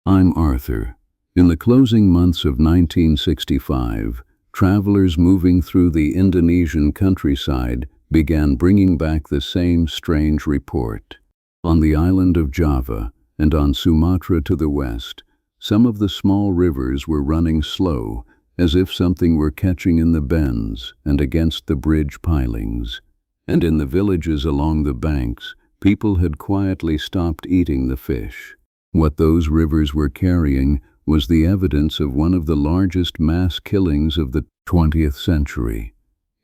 I'm Arthur. In the closing months of 1965, travelers moving through the Indonesian countryside began bringing back the same strange report. On the island of Java and on Sumatra to the west, some of the small rivers were running slow, as if something were catching in the bends and against the bridge pilings. And in the villages along the banks, people had quietly stopped eating the fish. What those rivers were carrying was the evidence of one of the largest mass killings of the 20th century.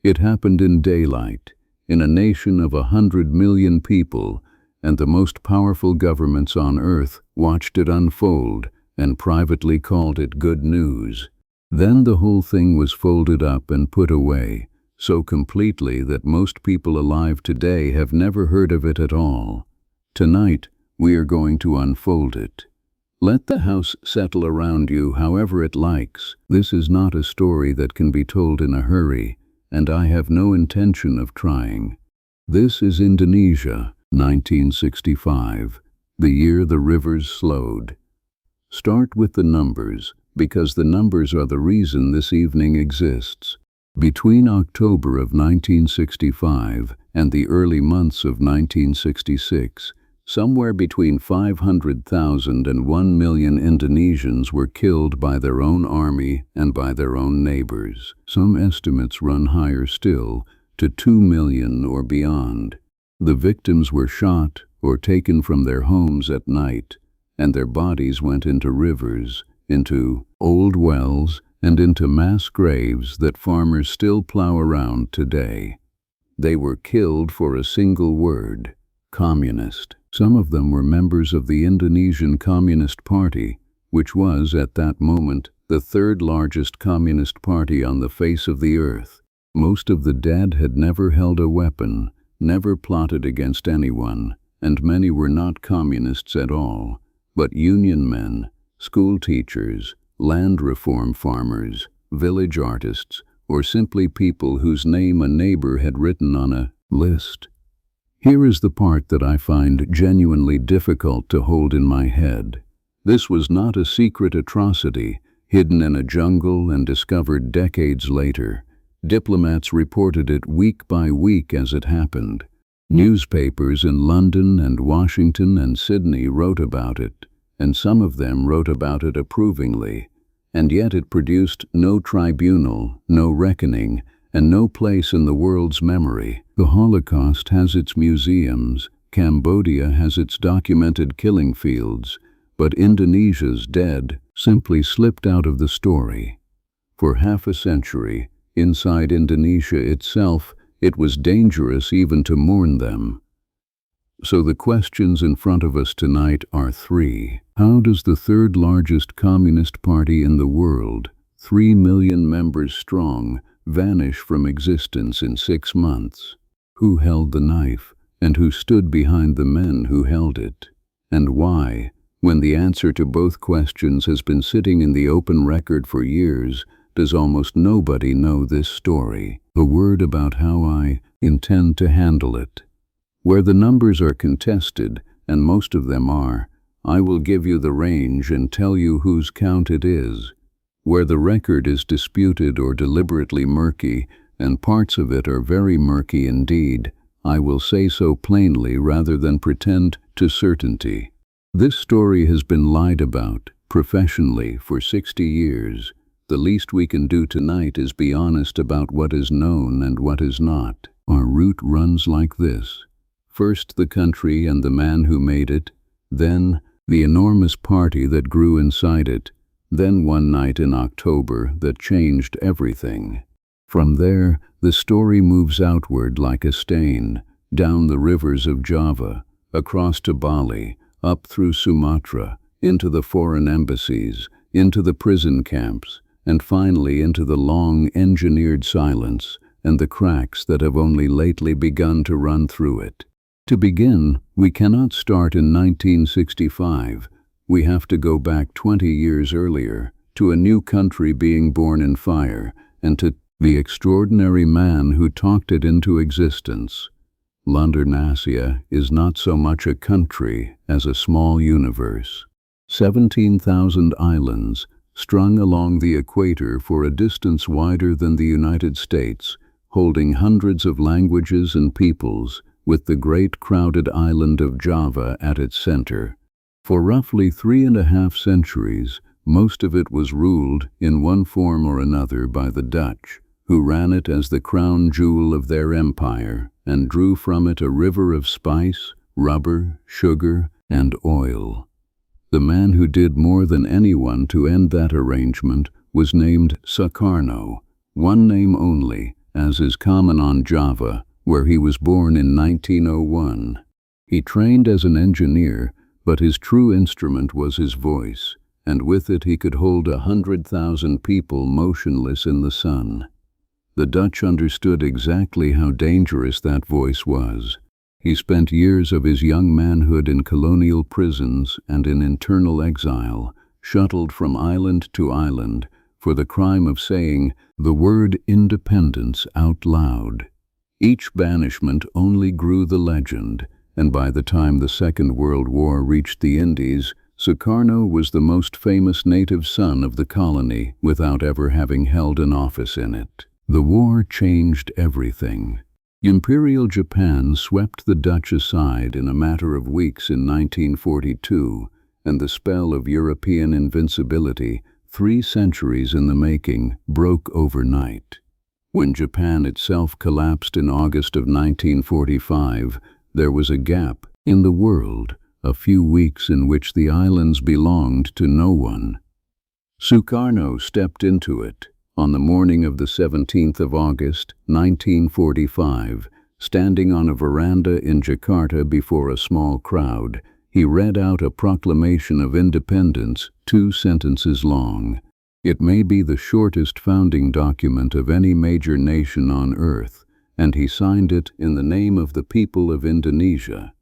It happened in daylight, in a nation of 100 million people, and the most powerful governments on earth watched it unfold and privately called it good news. Then the whole thing was folded up and put away, so completely that most people alive today have never heard of it at all. Tonight, we are going to unfold it. Let the house settle around you however it likes. This is not a story that can be told in a hurry, and I have no intention of trying. This is Indonesia, 1965, the year the rivers slowed. Start with the numbers, because the numbers are the reason this evening exists. Between October of 1965 and the early months of 1966, somewhere between 500,000 and 1 million Indonesians were killed by their own army and by their own neighbors. Some estimates run higher still, to 2 million or beyond. The victims were shot or taken from their homes at night, and their bodies went into rivers, into old wells, and into mass graves that farmers still plow around today. They were killed for a single word: communist. Some of them were members of the Indonesian Communist Party, which was, at that moment, the third largest communist party on the face of the earth. Most of the dead had never held a weapon, never plotted against anyone, and many were not communists at all, but union men, school teachers, land reform farmers, village artists, or simply people whose name a neighbor had written on a list. Here is the part that I find genuinely difficult to hold in my head. This was not a secret atrocity, hidden in a jungle and discovered decades later. Diplomats reported it week by week as it happened. Newspapers in London and Washington and Sydney wrote about it, and some of them wrote about it approvingly. And yet it produced no tribunal, no reckoning, and no place in the world's memory. The Holocaust has its museums, Cambodia has its documented killing fields, but Indonesia's dead simply slipped out of the story. For half a century, inside Indonesia itself, it was dangerous even to mourn them. So the questions in front of us tonight are three. How does the third largest communist party in the world, 3 million members strong, vanish from existence in 6 months? Who held the knife, and who stood behind the men who held it? And why, when the answer to both questions has been sitting in the open record for years, does almost nobody know this story? A word about how I intend to handle it. Where the numbers are contested, and most of them are, I will give you the range and tell you whose count it is. Where the record is disputed or deliberately murky, and parts of it are very murky indeed, I will say so plainly rather than pretend to certainty. This story has been lied about, professionally, for 60 years. The least we can do tonight is be honest about what is known and what is not. Our route runs like this. First the country and the man who made it, then the enormous party that grew inside it, then one night in October that changed everything. From there, the story moves outward like a stain, down the rivers of Java, across to Bali, up through Sumatra, into the foreign embassies, into the prison camps, and finally into the long engineered silence and the cracks that have only lately begun to run through it. To begin, we cannot start in 1965. We have to go back 20 years earlier, to a new country being born in fire, and to the extraordinary man who talked it into existence. Indonesia is not so much a country as a small universe. 17,000 islands, strung along the equator for a distance wider than the United States, holding hundreds of languages and peoples, with the great crowded island of Java at its center. For roughly 3.5 centuries, most of it was ruled, in one form or another, by the Dutch, who ran it as the crown jewel of their empire and drew from it a river of spice, rubber, sugar, and oil. The man who did more than anyone to end that arrangement was named Sukarno, one name only, as is common on Java, where he was born in 1901. He trained as an engineer, but his true instrument was his voice, and with it he could hold 100,000 people motionless in the sun. The Dutch understood exactly how dangerous that voice was. He spent years of his young manhood in colonial prisons and in internal exile, shuttled from island to island, for the crime of saying the word independence out loud. Each banishment only grew the legend, and by the time the Second World War reached the Indies, Sukarno was the most famous native son of the colony without ever having held an office in it. The war changed everything. Imperial Japan swept the Dutch aside in a matter of weeks in 1942, and the spell of European invincibility, 3 centuries in the making, broke overnight. When Japan itself collapsed in August of 1945, there was a gap in the world, a few weeks in which the islands belonged to no one. Sukarno stepped into it. On the morning of the 17th of August, 1945, standing on a veranda in Jakarta before a small crowd, he read out a proclamation of independence, 2 sentences long. It may be the shortest founding document of any major nation on earth, and he signed it in the name of the people of Indonesia.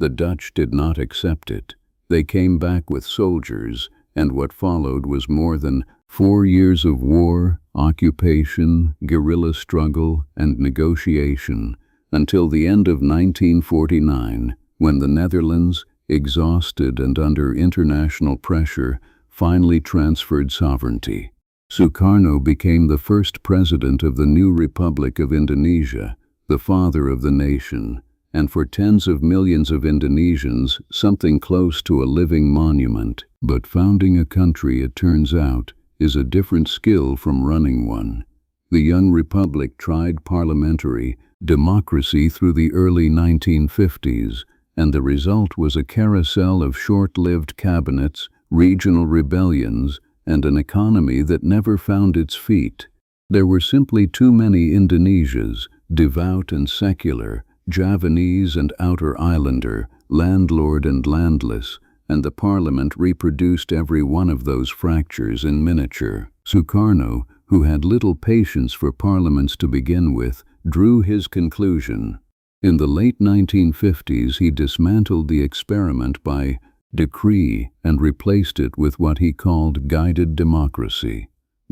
The Dutch did not accept it. They came back with soldiers, and what followed was more than 4 years of war, occupation, guerrilla struggle, and negotiation, until the end of 1949, when the Netherlands, exhausted and under international pressure, finally transferred sovereignty. Sukarno became the first president of the new Republic of Indonesia, the father of the nation, and for tens of millions of Indonesians, something close to a living monument. But founding a country, it turns out, is a different skill from running one. The young republic tried parliamentary democracy through the early 1950s, and the result was a carousel of short-lived cabinets, regional rebellions, and an economy that never found its feet. There were simply too many Indonesias, devout and secular, Javanese and outer islander, landlord and landless, and the parliament reproduced every one of those fractures in miniature. Sukarno, who had little patience for parliaments to begin with, drew his conclusion. In the late 1950s, he dismantled the experiment by decree and replaced it with what he called guided democracy.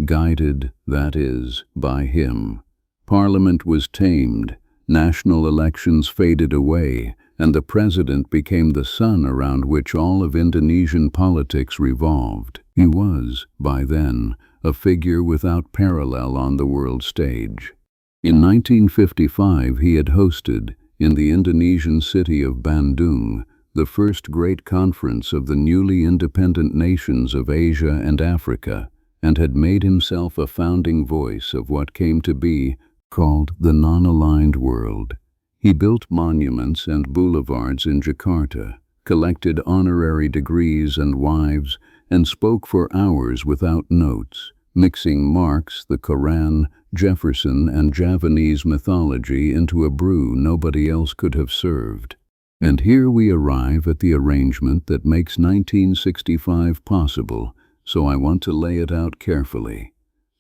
Guided, that is, by him. Parliament was tamed, national elections faded away, and the president became the sun around which all of Indonesian politics revolved. He was, by then, a figure without parallel on the world stage. In 1955, he had hosted, in the Indonesian city of Bandung, the first great conference of the newly independent nations of Asia and Africa, and had made himself a founding voice of what came to be called the non-aligned world. He built monuments and boulevards in Jakarta, collected honorary degrees and wives, and spoke for hours without notes, mixing Marx, the Koran, Jefferson, and Javanese mythology into a brew nobody else could have served. And here we arrive at the arrangement that makes 1965 possible, so I want to lay it out carefully.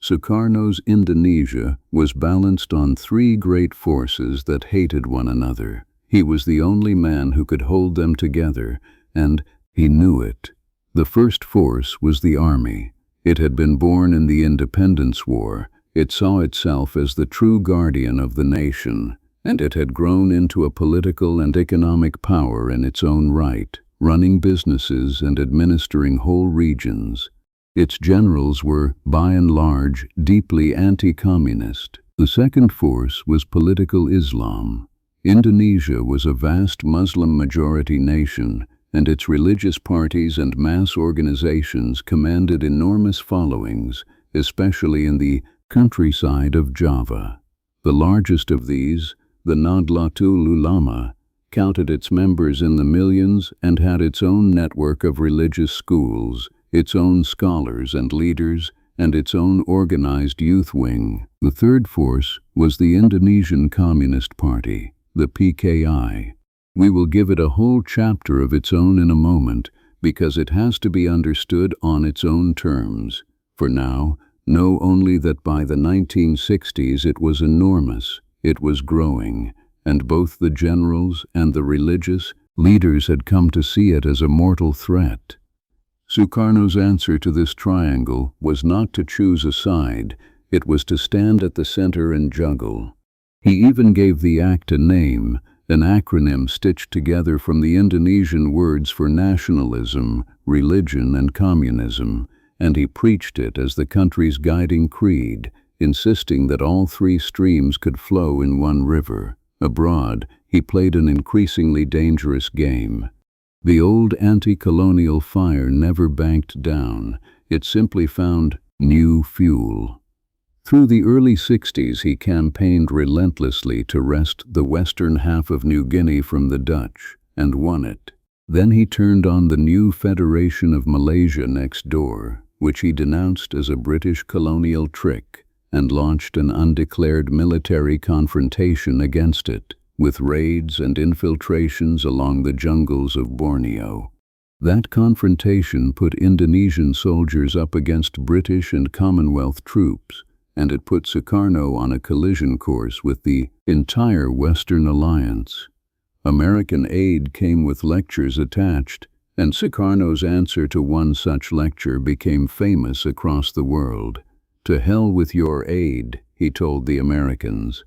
Sukarno's Indonesia was balanced on 3 great forces that hated one another. He was the only man who could hold them together, and he knew it. The first force was the army. It had been born in the Independence War. It saw itself as the true guardian of the nation, and it had grown into a political and economic power in its own right, running businesses and administering whole regions. Its generals were, by and large, deeply anti-communist. The second force was political Islam. Indonesia was a vast Muslim-majority nation, and its religious parties and mass organizations commanded enormous followings, especially in the countryside of Java. The largest of these, the Nahdlatul Ulama, counted its members in the millions and had its own network of religious schools, its own scholars and leaders, and its own organized youth wing. The third force was the Indonesian Communist Party, the PKI. We will give it a whole chapter of its own in a moment, because it has to be understood on its own terms. For now, know only that by the 1960s it was enormous, it was growing, and both the generals and the religious leaders had come to see it as a mortal threat. Sukarno's answer to this triangle was not to choose a side, it was to stand at the center and juggle. He even gave the act a name, an acronym stitched together from the Indonesian words for nationalism, religion, and communism, and he preached it as the country's guiding creed, insisting that all three streams could flow in one river. Abroad, he played an increasingly dangerous game. The old anti-colonial fire never banked down, it simply found new fuel. Through the early 60s he campaigned relentlessly to wrest the western half of New Guinea from the Dutch, and won it. Then he turned on the new Federation of Malaysia next door, which he denounced as a British colonial trick, and launched an undeclared military confrontation against it, with raids and infiltrations along the jungles of Borneo. That confrontation put Indonesian soldiers up against British and Commonwealth troops, and it put Sukarno on a collision course with the entire Western Alliance. American aid came with lectures attached, and Sukarno's answer to one such lecture became famous across the world. "To hell with your aid," he told the Americans.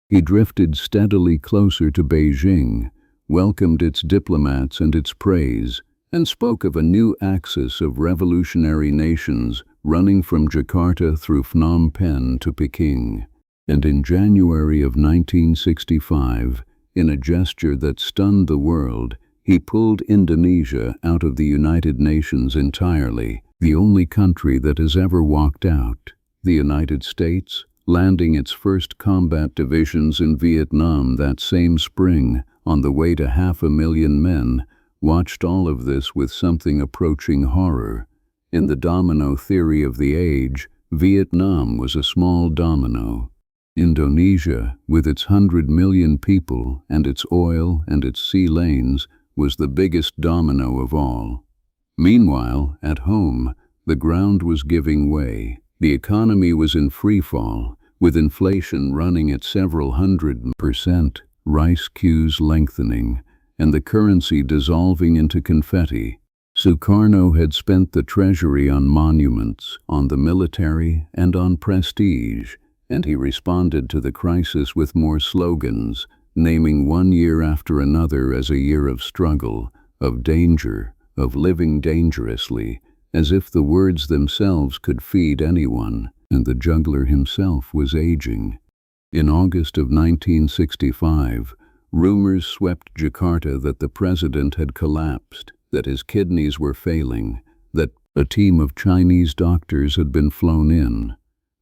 He drifted steadily closer to Beijing, welcomed its diplomats and its praise, and spoke of a new axis of revolutionary nations running from Jakarta through Phnom Penh to Peking. And in January of 1965, in a gesture that stunned the world, he pulled Indonesia out of the United Nations entirely, the only country that has ever walked out. The United States, landing its first combat divisions in Vietnam that same spring, on the way to 500,000 men, watched all of this with something approaching horror. In the domino theory of the age, Vietnam was a small domino. Indonesia, with its 100 million people and its oil and its sea lanes, was the biggest domino of all. Meanwhile, at home, the ground was giving way. The economy was in free fall, with inflation running at several 100%, rice queues lengthening, and the currency dissolving into confetti. Sukarno had spent the treasury on monuments, on the military, and on prestige, and he responded to the crisis with more slogans, naming one year after another as a year of struggle, of danger, of living dangerously, as if the words themselves could feed anyone, and the juggler himself was aging. In August of 1965, rumors swept Jakarta that the president had collapsed, that his kidneys were failing, that a team of Chinese doctors had been flown in.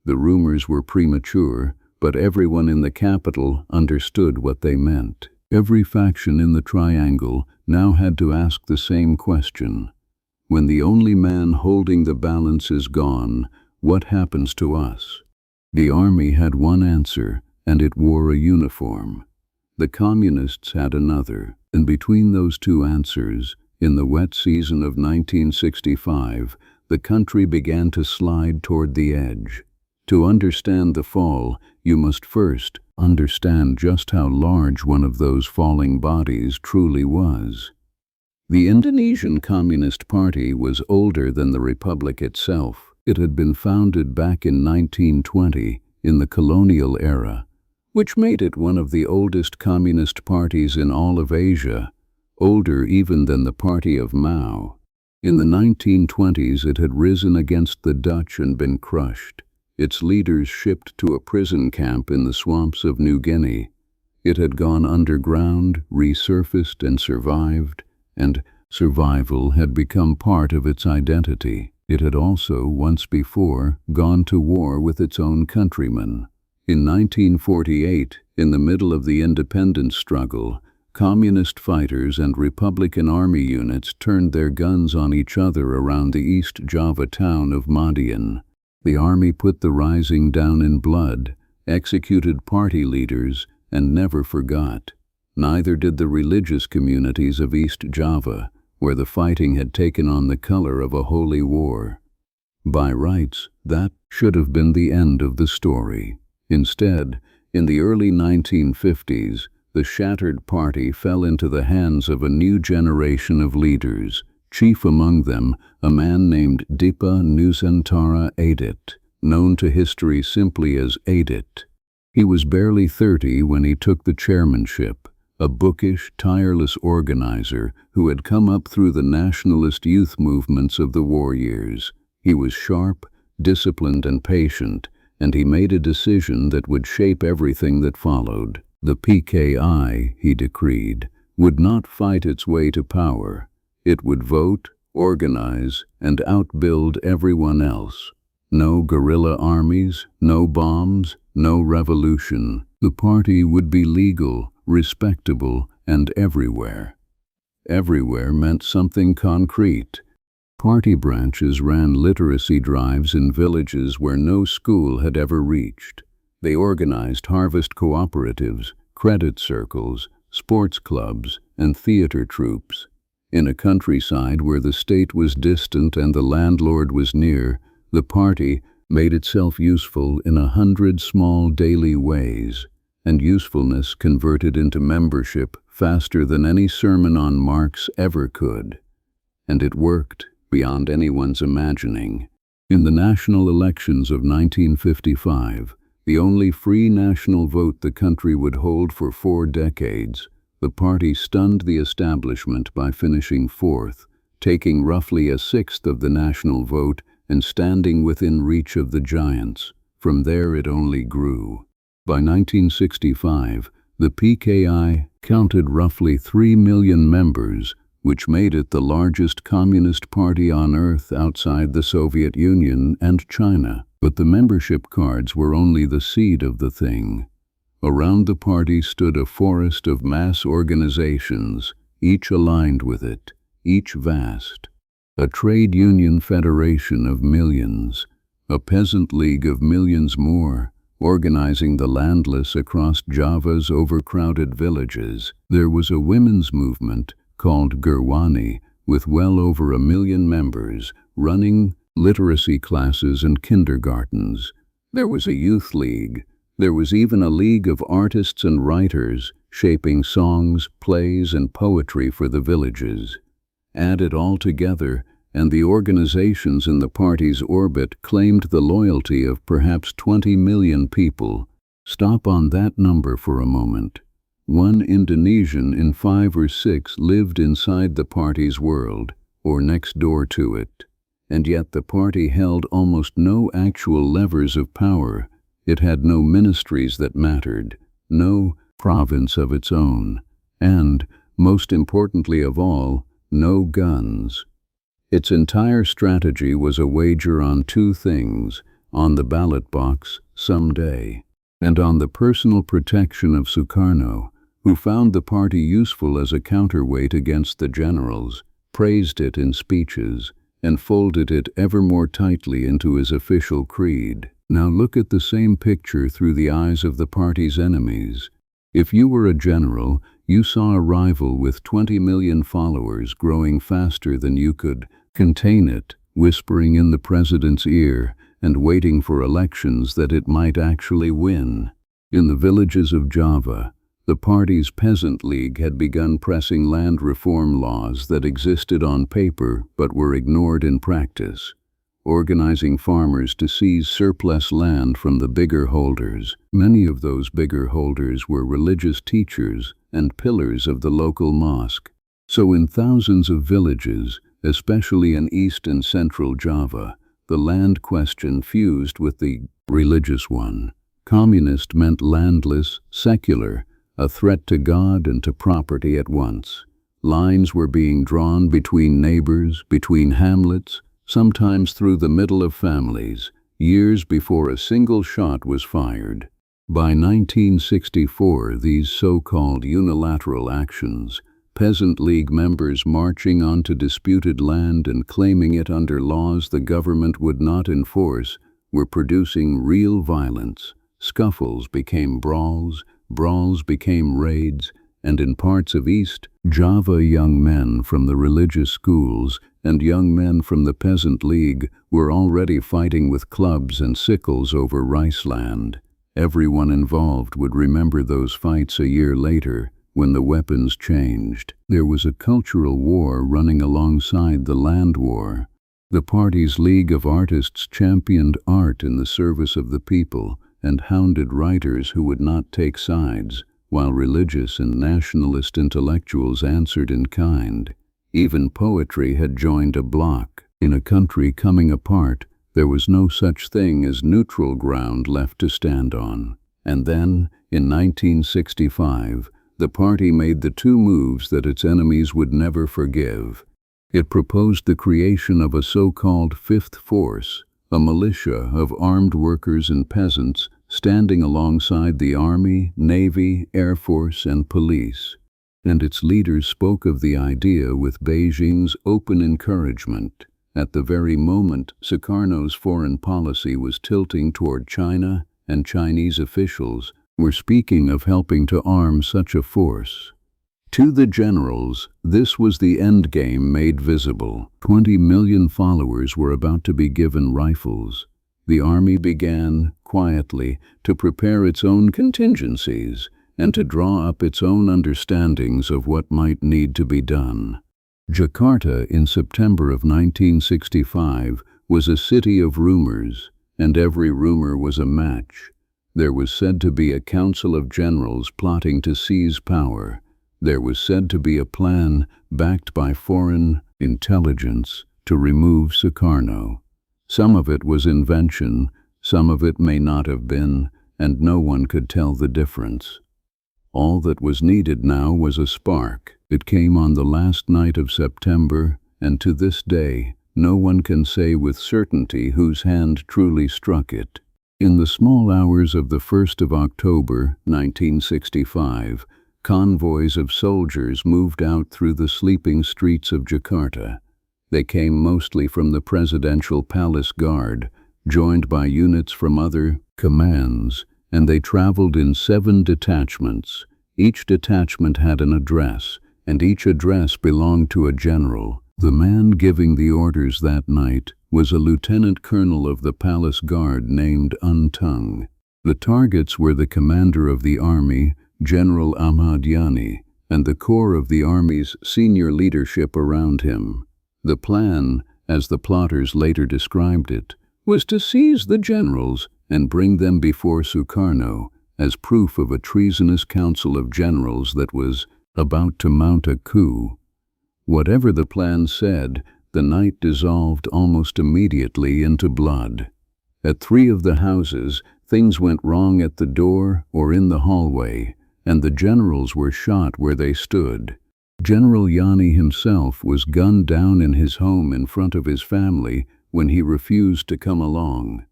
The rumors were premature, but everyone in the capital understood what they meant. Every faction in the triangle now had to ask the same question. When the only man holding the balance is gone, what happens to us? The army had one answer, and it wore a uniform. The communists had another, and between those two answers, in the wet season of 1965, the country began to slide toward the edge. To understand the fall, you must first understand just how large one of those falling bodies truly was. The Indonesian Communist Party was older than the republic itself. It had been founded back in 1920, in the colonial era, which made it one of the oldest communist parties in all of Asia. older even than the party of Mao. In the 1920s, it had risen against the Dutch and been crushed, its leaders shipped to a prison camp in the swamps of New Guinea. It had gone underground, resurfaced, and survived, and survival had become part of its identity. It had also, once before, gone to war with its own countrymen. In 1948, in the middle of the independence struggle, Communist fighters and Republican army units turned their guns on each other around the East Java town of Madiun. The army put the rising down in blood, executed party leaders, and never forgot. Neither did the religious communities of East Java, where the fighting had taken on the color of a holy war. By rights, that should have been the end of the story. Instead, in the early 1950s, the shattered party fell into the hands of a new generation of leaders, chief among them a man named Dipa Nusantara Adit, known to history simply as Adit. He was barely 30 when he took the chairmanship, a bookish, tireless organizer who had come up through the nationalist youth movements of the war years. He was sharp, disciplined, and patient, and he made a decision that would shape everything that followed. The PKI, he decreed, would not fight its way to power. It would vote, organize, and outbuild everyone else. No guerrilla armies, no bombs, no revolution. The party would be legal, respectable, and everywhere. Everywhere meant something concrete. Party branches ran literacy drives in villages where no school had ever reached. They organized harvest cooperatives, credit circles, sports clubs, and theater troupes. In a countryside where the state was distant and the landlord was near, the party made itself useful in 100 small daily ways, and usefulness converted into membership faster than any sermon on Marx ever could. And it worked beyond anyone's imagining. In the national elections of 1955, the only free national vote the country would hold for 4 decades, the party stunned the establishment by finishing 4th, taking roughly 1/6 of the national vote and standing within reach of the giants. From there it only grew. By 1965, the PKI counted roughly 3 million members, which made it the largest communist party on earth outside the Soviet Union and China. But the membership cards were only the seed of the thing. Around the party stood a forest of mass organizations, each aligned with it, each vast. A trade union federation of millions, a peasant league of millions more, organizing the landless across Java's overcrowded villages. There was a women's movement called Gurwani, with well over 1 million members, running literacy classes and kindergartens. There was a youth league. There was even a league of artists and writers, shaping songs, plays, and poetry for the villages. Add it all together, and the organizations in the party's orbit claimed the loyalty of perhaps 20 million people. Stop on that number for a moment. 1 Indonesian in 5 or 6 lived inside the party's world, or next door to it. And yet the party held almost no actual levers of power. It had no ministries that mattered, no province of its own, and, most importantly of all, no guns. Its entire strategy was a wager on 2 things: on the ballot box, someday, and on the personal protection of Sukarno, who found the party useful as a counterweight against the generals, praised it in speeches, and folded it ever more tightly into his official creed. Now look at the same picture through the eyes of the party's enemies. If you were a general, you saw a rival with 20 million followers growing faster than you could contain it, whispering in the president's ear and waiting for elections that it might actually win. In the villages of Java, the party's peasant league had begun pressing land reform laws that existed on paper but were ignored in practice, organizing farmers to seize surplus land from the bigger holders. Many of those bigger holders were religious teachers and pillars of the local mosque. So in thousands of villages, especially in East and Central Java, the land question fused with the religious one. Communist meant landless, secular, a threat to God and to property at once. Lines were being drawn between neighbors, between hamlets, sometimes through the middle of families, years before a single shot was fired. By 1964, these so-called unilateral actions, peasant league members marching onto disputed land and claiming it under laws the government would not enforce, were producing real violence. Scuffles became brawls, brawls became raids, and in parts of East Java, young men from the religious schools and young men from the peasant league were already fighting with clubs and sickles over rice land. Everyone involved would remember those fights a year later, when the weapons changed. There was a cultural war running alongside the land war. The party's League of Artists championed art in the service of the people and hounded writers who would not take sides, while religious and nationalist intellectuals answered in kind. Even poetry had joined a bloc. In a country coming apart, there was no such thing as neutral ground left to stand on. And then, in 1965, the party made the two moves that its enemies would never forgive. It proposed the creation of a so-called fifth force, a militia of armed workers and peasants standing alongside the army, navy, air force, and police. And its leaders spoke of the idea with Beijing's open encouragement. At the very moment Sukarno's foreign policy was tilting toward China, and Chinese officials were speaking of helping to arm such a force. To the generals, this was the endgame made visible. 20 million followers were about to be given rifles. The army began, quietly, to prepare its own contingencies and to draw up its own understandings of what might need to be done. Jakarta in September of 1965 was a city of rumors, and every rumor was a match. There was said to be a council of generals plotting to seize power. There was said to be a plan, backed by foreign intelligence, to remove Sukarno. Some of it was invention, some of it may not have been, and no one could tell the difference. All that was needed now was a spark. It came on the last night of September, and to this day, no one can say with certainty whose hand truly struck it. In the small hours of the 1st of October, 1965, convoys of soldiers moved out through the sleeping streets of Jakarta. They came mostly from the Presidential Palace Guard, joined by units from other commands, and they traveled in 7 detachments. Each detachment had an address, and each address belonged to a general. The man giving the orders that night was a lieutenant colonel of the Palace Guard named Untung. The targets were the commander of the army, General Ahmad Yani, and the core of the army's senior leadership around him. The plan, as the plotters later described it, was to seize the generals and bring them before Sukarno as proof of a treasonous council of generals that was about to mount a coup. Whatever the plan said, the night dissolved almost immediately into blood. At 3 of the houses, things went wrong at the door or in the hallway, and the generals were shot where they stood. General Yani himself was gunned down in his home in front of his family when he refused to come along.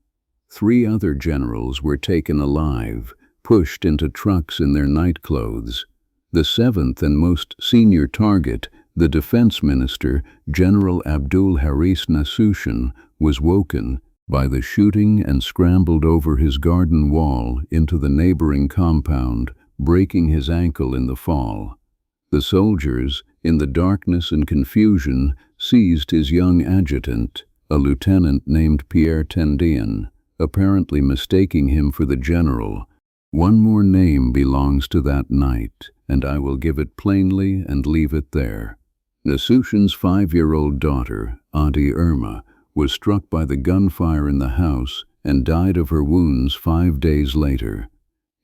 3 other generals were taken alive, pushed into trucks in their night clothes. The 7th and most senior target, the defense minister, General Abdul Haris Nasution, was woken by the shooting and scrambled over his garden wall into the neighboring compound, breaking his ankle in the fall. The soldiers, in the darkness and confusion, seized his young adjutant, a lieutenant named Pierre Tendian, apparently mistaking him for the general. One more name belongs to that night, and I will give it plainly and leave it there. Nasution's 5-year-old daughter, Auntie Irma, was struck by the gunfire in the house and died of her wounds 5 days later.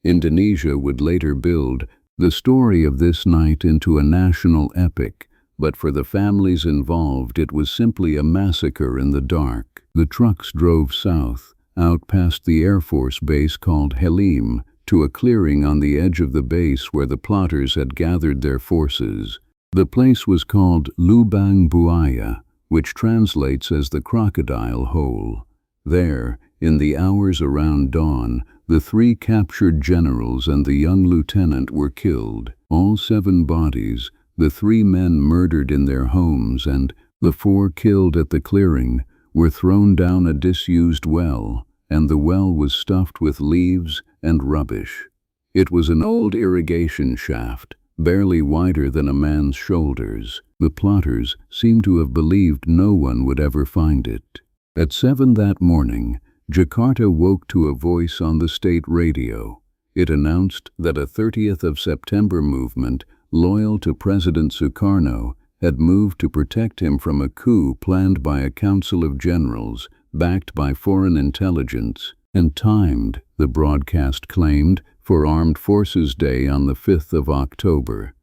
Indonesia would later build the story of this night into a national epic, but for the families involved it was simply a massacre in the dark. The trucks drove south, out past the Air Force base called Halim, to a clearing on the edge of the base where the plotters had gathered their forces. The place was called Lubang Buaya, which translates as the crocodile hole. There, in the hours around dawn, the 3 captured generals and the young lieutenant were killed. All 7 bodies, the 3 men murdered in their homes and the 4 killed at the clearing, were thrown down a disused well, and the well was stuffed with leaves and rubbish. It was an old irrigation shaft, barely wider than a man's shoulders. The plotters seemed to have believed no one would ever find it. At 7 that morning, Jakarta woke to a voice on the state radio. It announced that a 30th of September movement, loyal to President Sukarno, had moved to protect him from a coup planned by a council of generals, backed by foreign intelligence, and timed, the broadcast claimed, for Armed Forces Day on the 5th of October.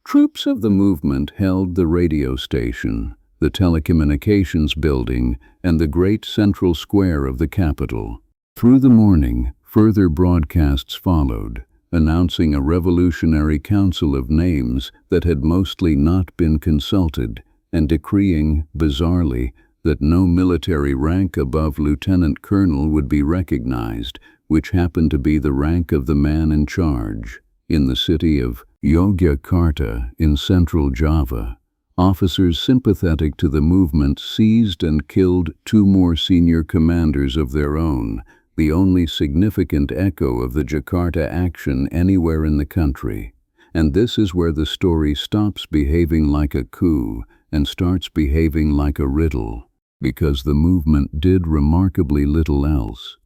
Troops of the movement held the radio station, the telecommunications building, and the great central square of the capital. Through the morning, further broadcasts followed, announcing a revolutionary council of names that had mostly not been consulted, and decreeing, bizarrely, that no military rank above lieutenant colonel would be recognized, which happened to be the rank of the man in charge. In the city of Yogyakarta in central Java, officers sympathetic to the movement seized and killed 2 more senior commanders of their own, the only significant echo of the Jakarta action anywhere in the country. And this is where the story stops behaving like a coup and starts behaving like a riddle, because the movement did remarkably little else.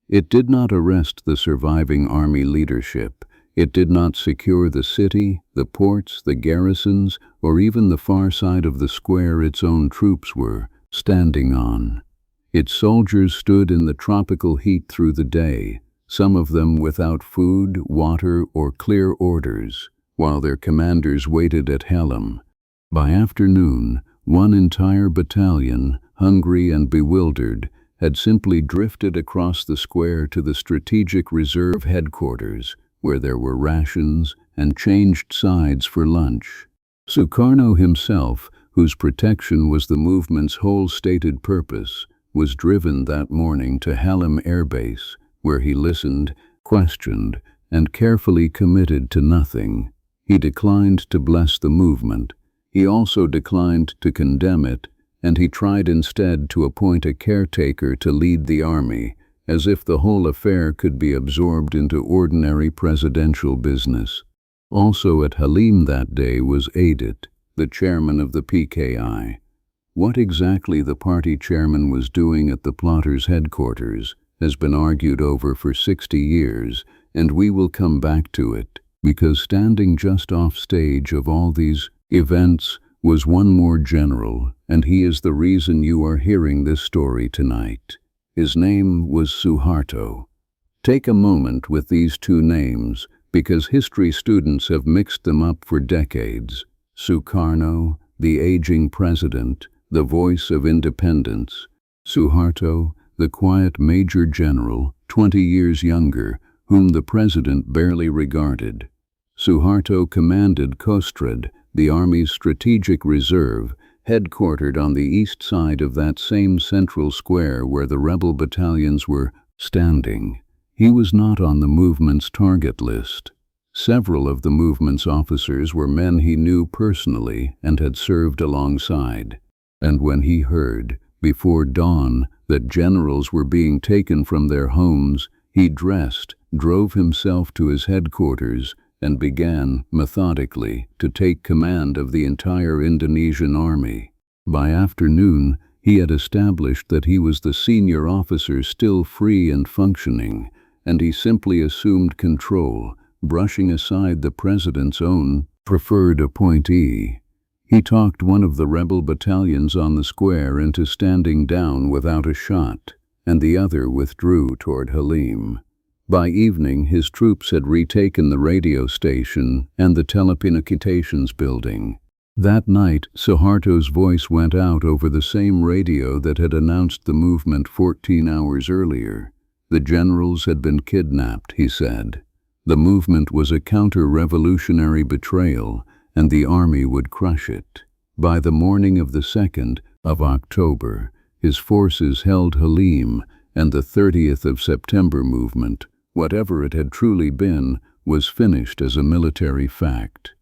It did not arrest the surviving army leadership. It did not secure the city, the ports, the garrisons, or even the far side of the square its own troops were standing on. Its soldiers stood in the tropical heat through the day, some of them without food, water, or clear orders, while their commanders waited at Halim. By afternoon, 1 entire battalion, hungry and bewildered, had simply drifted across the square to the Strategic Reserve headquarters, where there were rations and changed sides for lunch. Sukarno himself, whose protection was the movement's whole stated purpose, was driven that morning to Halim Air Base, where he listened, questioned, and carefully committed to nothing. He declined to bless the movement. He also declined to condemn it, and he tried instead to appoint a caretaker to lead the army, as if the whole affair could be absorbed into ordinary presidential business. Also at Halim that day was Adit, the chairman of the PKI. What exactly the party chairman was doing at the plotters' headquarters has been argued over for 60 years, and we will come back to it, because standing just off stage of all these events was one more general, and he is the reason you are hearing this story tonight. His name was Suharto. Take a moment with these 2 names, because history students have mixed them up for decades. Sukarno, the aging president, the voice of independence. Suharto, the quiet major general, 20 years younger, whom the president barely regarded. Suharto commanded Kostrad, the Army's strategic reserve, headquartered on the east side of that same central square where the rebel battalions were standing. He was not on the movement's target list. Several of the movement's officers were men he knew personally and had served alongside. And when he heard, before dawn, that generals were being taken from their homes, he dressed, drove himself to his headquarters, and began, methodically, to take command of the entire Indonesian army. By afternoon, he had established that he was the senior officer still free and functioning, and he simply assumed control, brushing aside the president's own preferred appointee. He talked one of the rebel battalions on the square into standing down without a shot, and the other withdrew toward Halim. By evening, his troops had retaken the radio station and the telecommunications building. That night, Suharto's voice went out over the same radio that had announced the movement 14 hours earlier. The generals had been kidnapped, he said. The movement was a counter-revolutionary betrayal, and the army would crush it. By the morning of the 2nd of October, his forces held Halim, and the 30th of September movement, whatever it had truly been, was finished as a military fact.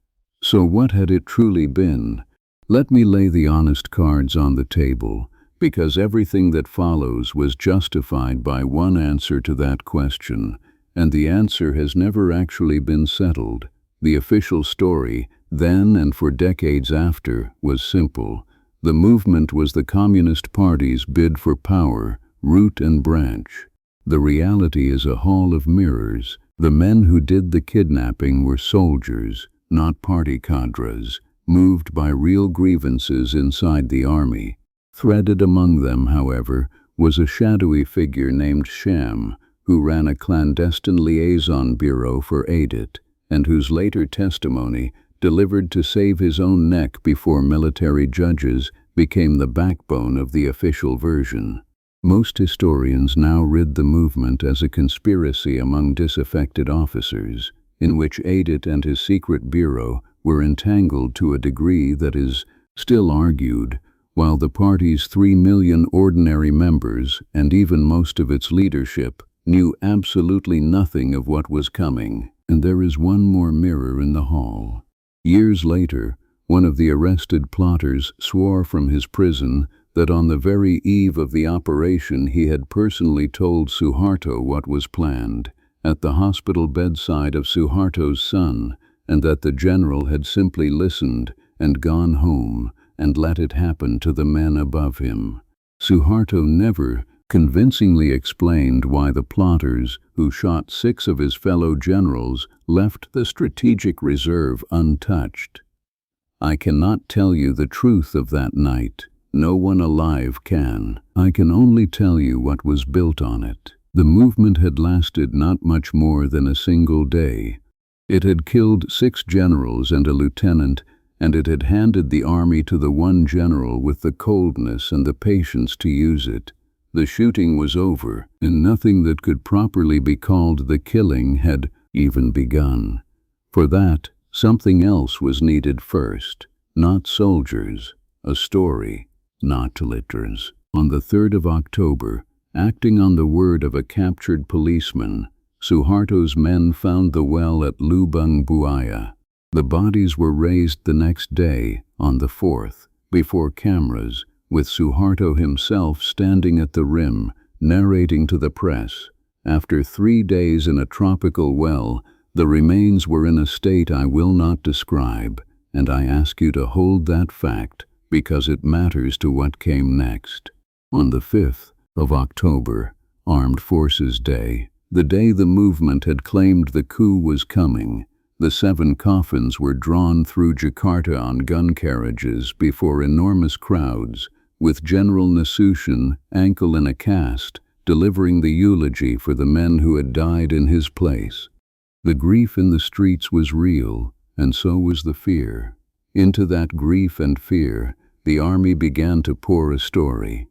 So what had it truly been? Let me lay the honest cards on the table, because everything that follows was justified by one answer to that question, and the answer has never actually been settled. The official story, then and for decades after, was simple. The movement was the Communist Party's bid for power, root and branch. The reality is a hall of mirrors. The men who did the kidnapping were soldiers, not party cadres, moved by real grievances inside the army. Threaded among them, however, was a shadowy figure named Sham, who ran a clandestine liaison bureau for AIDIT, and whose later testimony, delivered to save his own neck before military judges, became the backbone of the official version. Most historians now rid the movement as a conspiracy among disaffected officers, in which AIDIT and his secret bureau were entangled to a degree that is still argued, while the party's 3 million ordinary members, and even most of its leadership, knew absolutely nothing of what was coming. And there is one more mirror in the hall. Years later, one of the arrested plotters swore from his prison that on the very eve of the operation he had personally told Suharto what was planned, at the hospital bedside of Suharto's son, and that the general had simply listened and gone home and let it happen to the men above him. Suharto never convincingly explained why the plotters, who shot 6 of his fellow generals, left the strategic reserve untouched. I cannot tell you the truth of that night. No one alive can. I can only tell you what was built on it. The movement had lasted not much more than a single day. It had killed 6 generals and a lieutenant, and it had handed the army to the one general with the coldness and the patience to use it. The shooting was over, and nothing that could properly be called the killing had even begun. For that, something else was needed first. Not soldiers, a story, not litters. On the 3rd of October, acting on the word of a captured policeman, Suharto's men found the well at Lubang Buaya. The bodies were raised the next day, on the 4th, before cameras, with Suharto himself standing at the rim, narrating to the press. After 3 days in a tropical well, the remains were in a state I will not describe, and I ask you to hold that fact because it matters to what came next. On the 5th of October, Armed Forces Day, the day the movement had claimed the coup was coming, the 7 coffins were drawn through Jakarta on gun carriages before enormous crowds, with General Nasution, ankle in a cast, delivering the eulogy for the men who had died in his place. The grief in the streets was real, and so was the fear. Into that grief and fear, the army began to pour a story.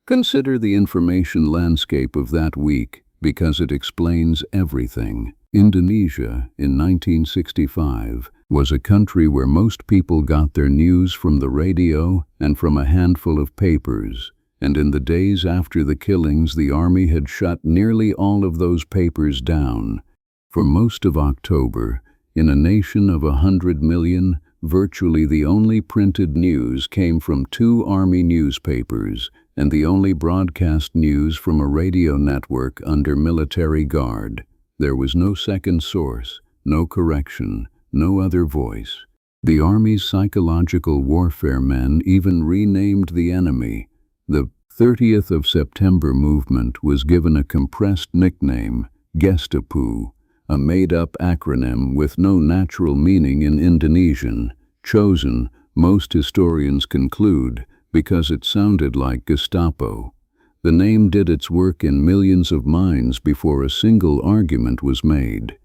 Consider the information landscape of that week, because it explains everything. Indonesia, in 1965, was a country where most people got their news from the radio and from a handful of papers, and in the days after the killings the army had shut nearly all of those papers down. For most of October, in a nation of 100 million, virtually the only printed news came from 2 army newspapers, and the only broadcast news from a radio network under military guard. There was no second source, no correction, no other voice. The Army's psychological warfare men even renamed the enemy. The 30th of September movement was given a compressed nickname, Gestapu, a made-up acronym with no natural meaning in Indonesian, chosen, most historians conclude, because it sounded like Gestapo. The name did its work in millions of minds before a single argument was made.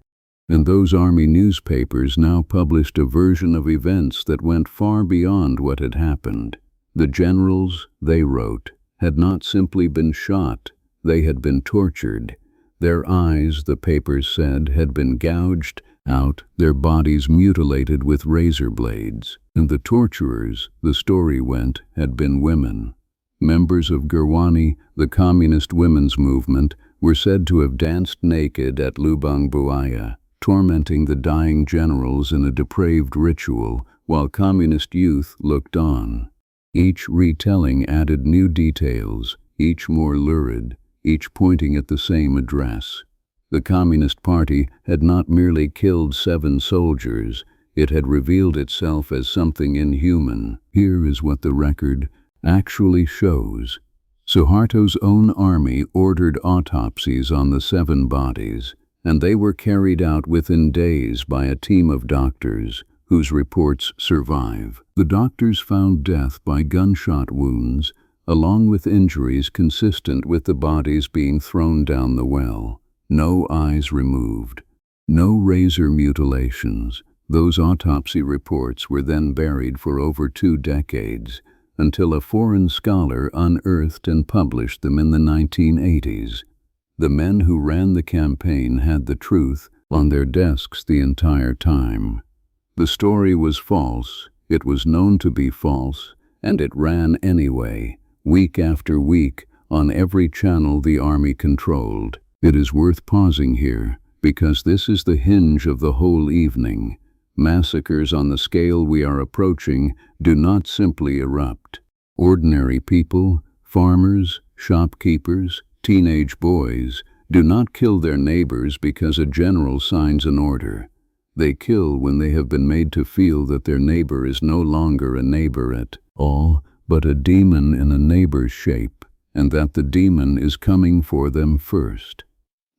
And those army newspapers now published a version of events that went far beyond what had happened. The generals, they wrote, had not simply been shot, they had been tortured. Their eyes, the papers said, had been gouged out, their bodies mutilated with razor blades. And the torturers, the story went, had been women. Members of Gurwani, the communist women's movement, were said to have danced naked at Lubang Buaya, tormenting the dying generals in a depraved ritual, while communist youth looked on. Each retelling added new details, each more lurid, each pointing at the same address. The Communist Party had not merely killed 7 soldiers, it had revealed itself as something inhuman. Here is what the record actually shows. Suharto's own army ordered autopsies on the 7 bodies, and they were carried out within days by a team of doctors whose reports survive. The doctors found death by gunshot wounds, along with injuries consistent with the bodies being thrown down the well. No eyes removed, no razor mutilations. Those autopsy reports were then buried for over 2 decades, until a foreign scholar unearthed and published them in the 1980s. The men who ran the campaign had the truth on their desks the entire time. The story was false, it was known to be false, and it ran anyway, week after week, on every channel the army controlled. It is worth pausing here, because this is the hinge of the whole evening. Massacres on the scale we are approaching do not simply erupt. Ordinary people, farmers, shopkeepers, teenage boys, do not kill their neighbors because a general signs an order. They kill when they have been made to feel that their neighbor is no longer a neighbor at all, but a demon in a neighbor's shape, and that the demon is coming for them first.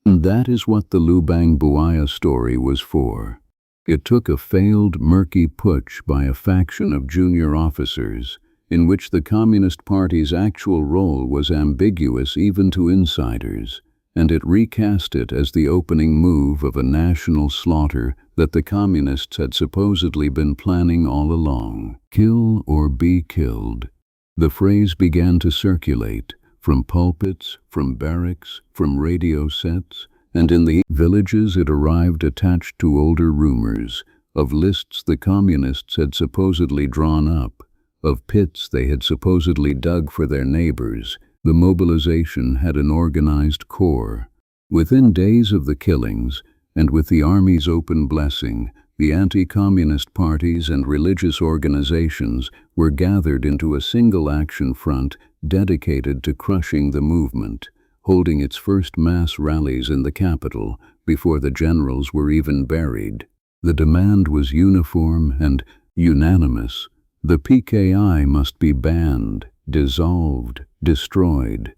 And that is what the Lubang Buaya story was for. It took a failed, murky putsch by a faction of junior officers, in which the Communist Party's actual role was ambiguous even to insiders, and it recast it as the opening move of a national slaughter that the Communists had supposedly been planning all along. Kill or be killed. The phrase began to circulate, from pulpits, from barracks, from radio sets, and in the villages it arrived attached to older rumors, of lists the Communists had supposedly drawn up, of pits they had supposedly dug for their neighbors. The mobilization had an organized core. Within days of the killings, and with the army's open blessing, the anti-communist parties and religious organizations were gathered into a single action front dedicated to crushing the movement, holding its first mass rallies in the capital before the generals were even buried. The demand was uniform and unanimous. The PKI must be banned, dissolved, destroyed.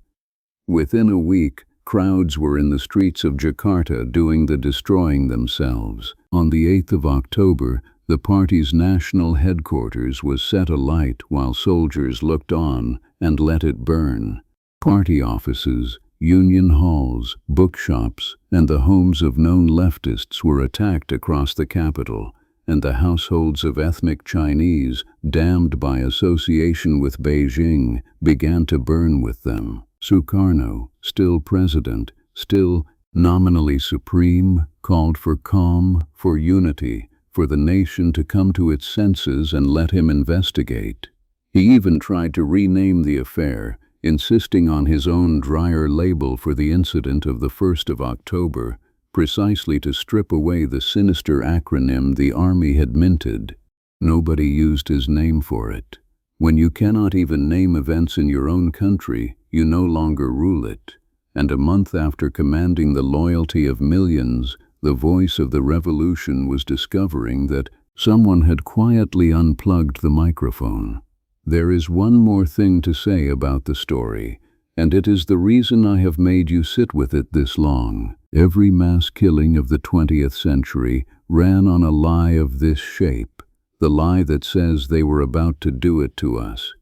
Within a week, crowds were in the streets of Jakarta doing the destroying themselves. On the 8th of October, the party's national headquarters was set alight while soldiers looked on and let it burn. Party offices, union halls, bookshops, and the homes of known leftists were attacked across the capital, and the households of ethnic Chinese, damned by association with Beijing, began to burn with them. Sukarno, still president, still nominally supreme, called for calm, for unity, for the nation to come to its senses and let him investigate. He even tried to rename the affair, insisting on his own drier label for the incident of the 1st of October, precisely to strip away the sinister acronym the army had minted. Nobody used his name for it. When you cannot even name events in your own country, you no longer rule it. And a month after commanding the loyalty of millions, the voice of the revolution was discovering that someone had quietly unplugged the microphone. There is one more thing to say about the story, and it is the reason I have made you sit with it this long. Every mass killing of the 20th century ran on a lie of this shape, the lie that says they were about to do it to us.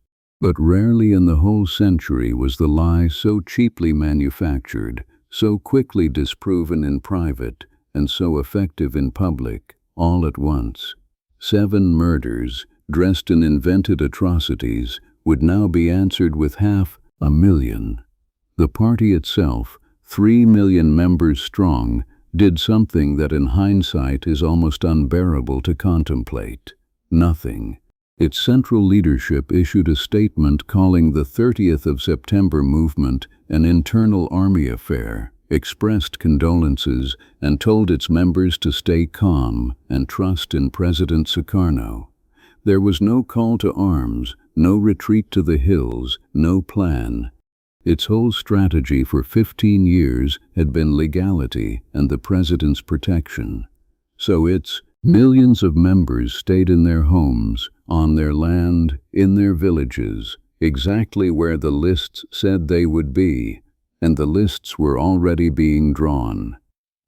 But rarely in the whole century was the lie so cheaply manufactured, so quickly disproven in private, and so effective in public, all at once. 7 murders, dressed in invented atrocities, would now be answered with 500,000. The party itself, 3 million members strong, did something that in hindsight is almost unbearable to contemplate. Nothing. Its central leadership issued a statement calling the 30th of September movement an internal army affair, expressed condolences, and told its members to stay calm and trust in President Sukarno. There was no call to arms, no retreat to the hills, no plan. Its whole strategy for 15 years had been legality and the president's protection. So its millions of members stayed in their homes, on their land, in their villages, exactly where the lists said they would be, and the lists were already being drawn.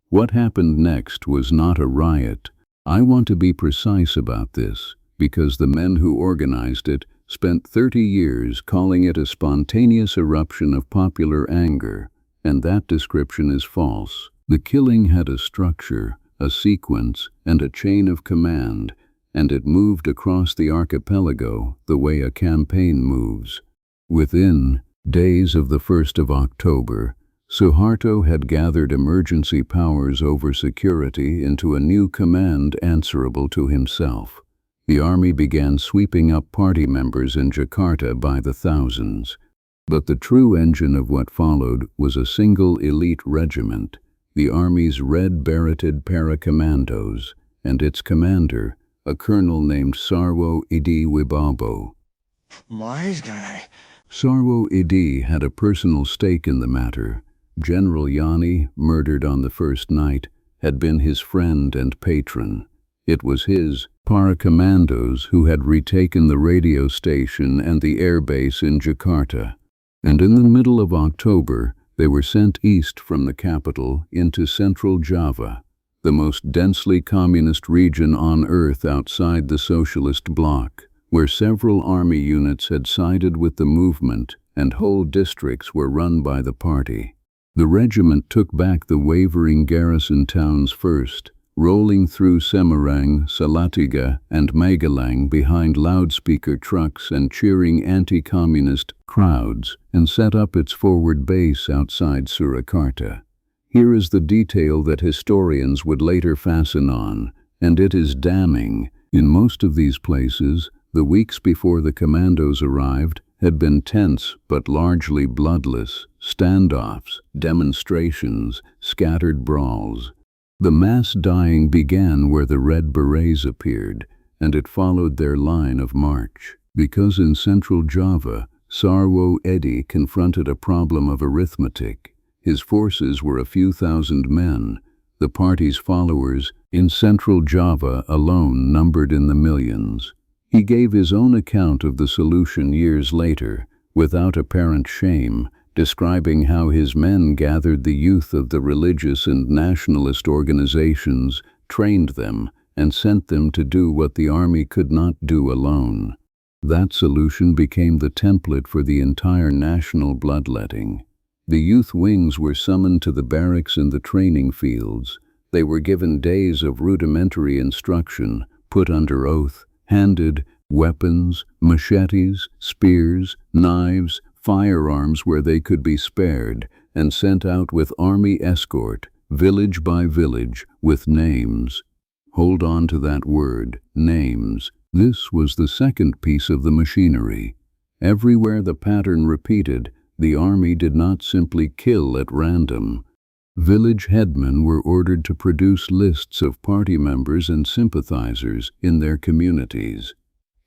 What happened next was not a riot. I want to be precise about this, because the men who organized it spent 30 years calling it a spontaneous eruption of popular anger, and that description is false. The killing had a structure, a sequence, and a chain of command, and it moved across the archipelago the way a campaign moves. Within days of the 1st of October, Suharto had gathered emergency powers over security into a new command answerable to himself. The army began sweeping up party members in Jakarta by the thousands. But the true engine of what followed was a single elite regiment, the army's red-bereted para-commandos, and its commander, a colonel named Sarwo Idi Wibowo. Sarwo Idi had a personal stake in the matter. General Yani, murdered on the first night, had been his friend and patron. It was his para-commandos who had retaken the radio station and the airbase in Jakarta. And in the middle of October, they were sent east from the capital into central Java, the most densely communist region on Earth outside the socialist bloc, where several army units had sided with the movement and whole districts were run by the party. The regiment took back the wavering garrison towns first, rolling through Semarang, Salatiga, and Magelang behind loudspeaker trucks and cheering anti-communist crowds, and set up its forward base outside Surakarta. Here is the detail that historians would later fasten on, and it is damning. In most of these places, the weeks before the commandos arrived had been tense but largely bloodless, standoffs, demonstrations, scattered brawls. The mass dying began where the Red Berets appeared, and it followed their line of march. Because in central Java, Sarwo Edi confronted a problem of arithmetic. His forces were a few thousand men. The party's followers in central Java alone numbered in the millions. He gave his own account of the solution years later, without apparent shame, describing how his men gathered the youth of the religious and nationalist organizations, trained them, and sent them to do what the army could not do alone. That solution became the template for the entire national bloodletting. The youth wings were summoned to the barracks in the training fields. They were given days of rudimentary instruction, put under oath, handed weapons, machetes, spears, knives, firearms where they could be spared, and sent out with army escort, village by village, with names. Hold on to that word, names. This was the second piece of the machinery. Everywhere the pattern repeated, the army did not simply kill at random. Village headmen were ordered to produce lists of party members and sympathizers in their communities.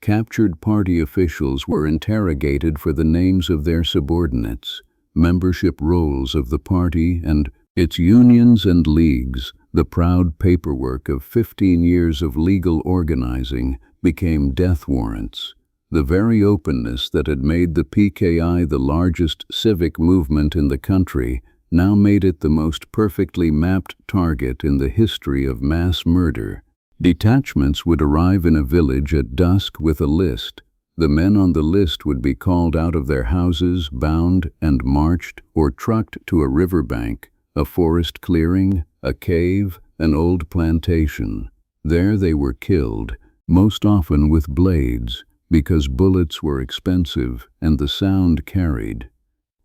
Captured party officials were interrogated for the names of their subordinates, membership rolls of the party and its unions and leagues. The proud paperwork of 15 years of legal organizing became death warrants. The very openness that had made the PKI the largest civic movement in the country now made it the most perfectly mapped target in the history of mass murder. Detachments would arrive in a village at dusk with a list. The men on the list would be called out of their houses, bound and marched or trucked to a riverbank, a forest clearing, a cave, an old plantation. There they were killed, most often with blades, because bullets were expensive and the sound carried.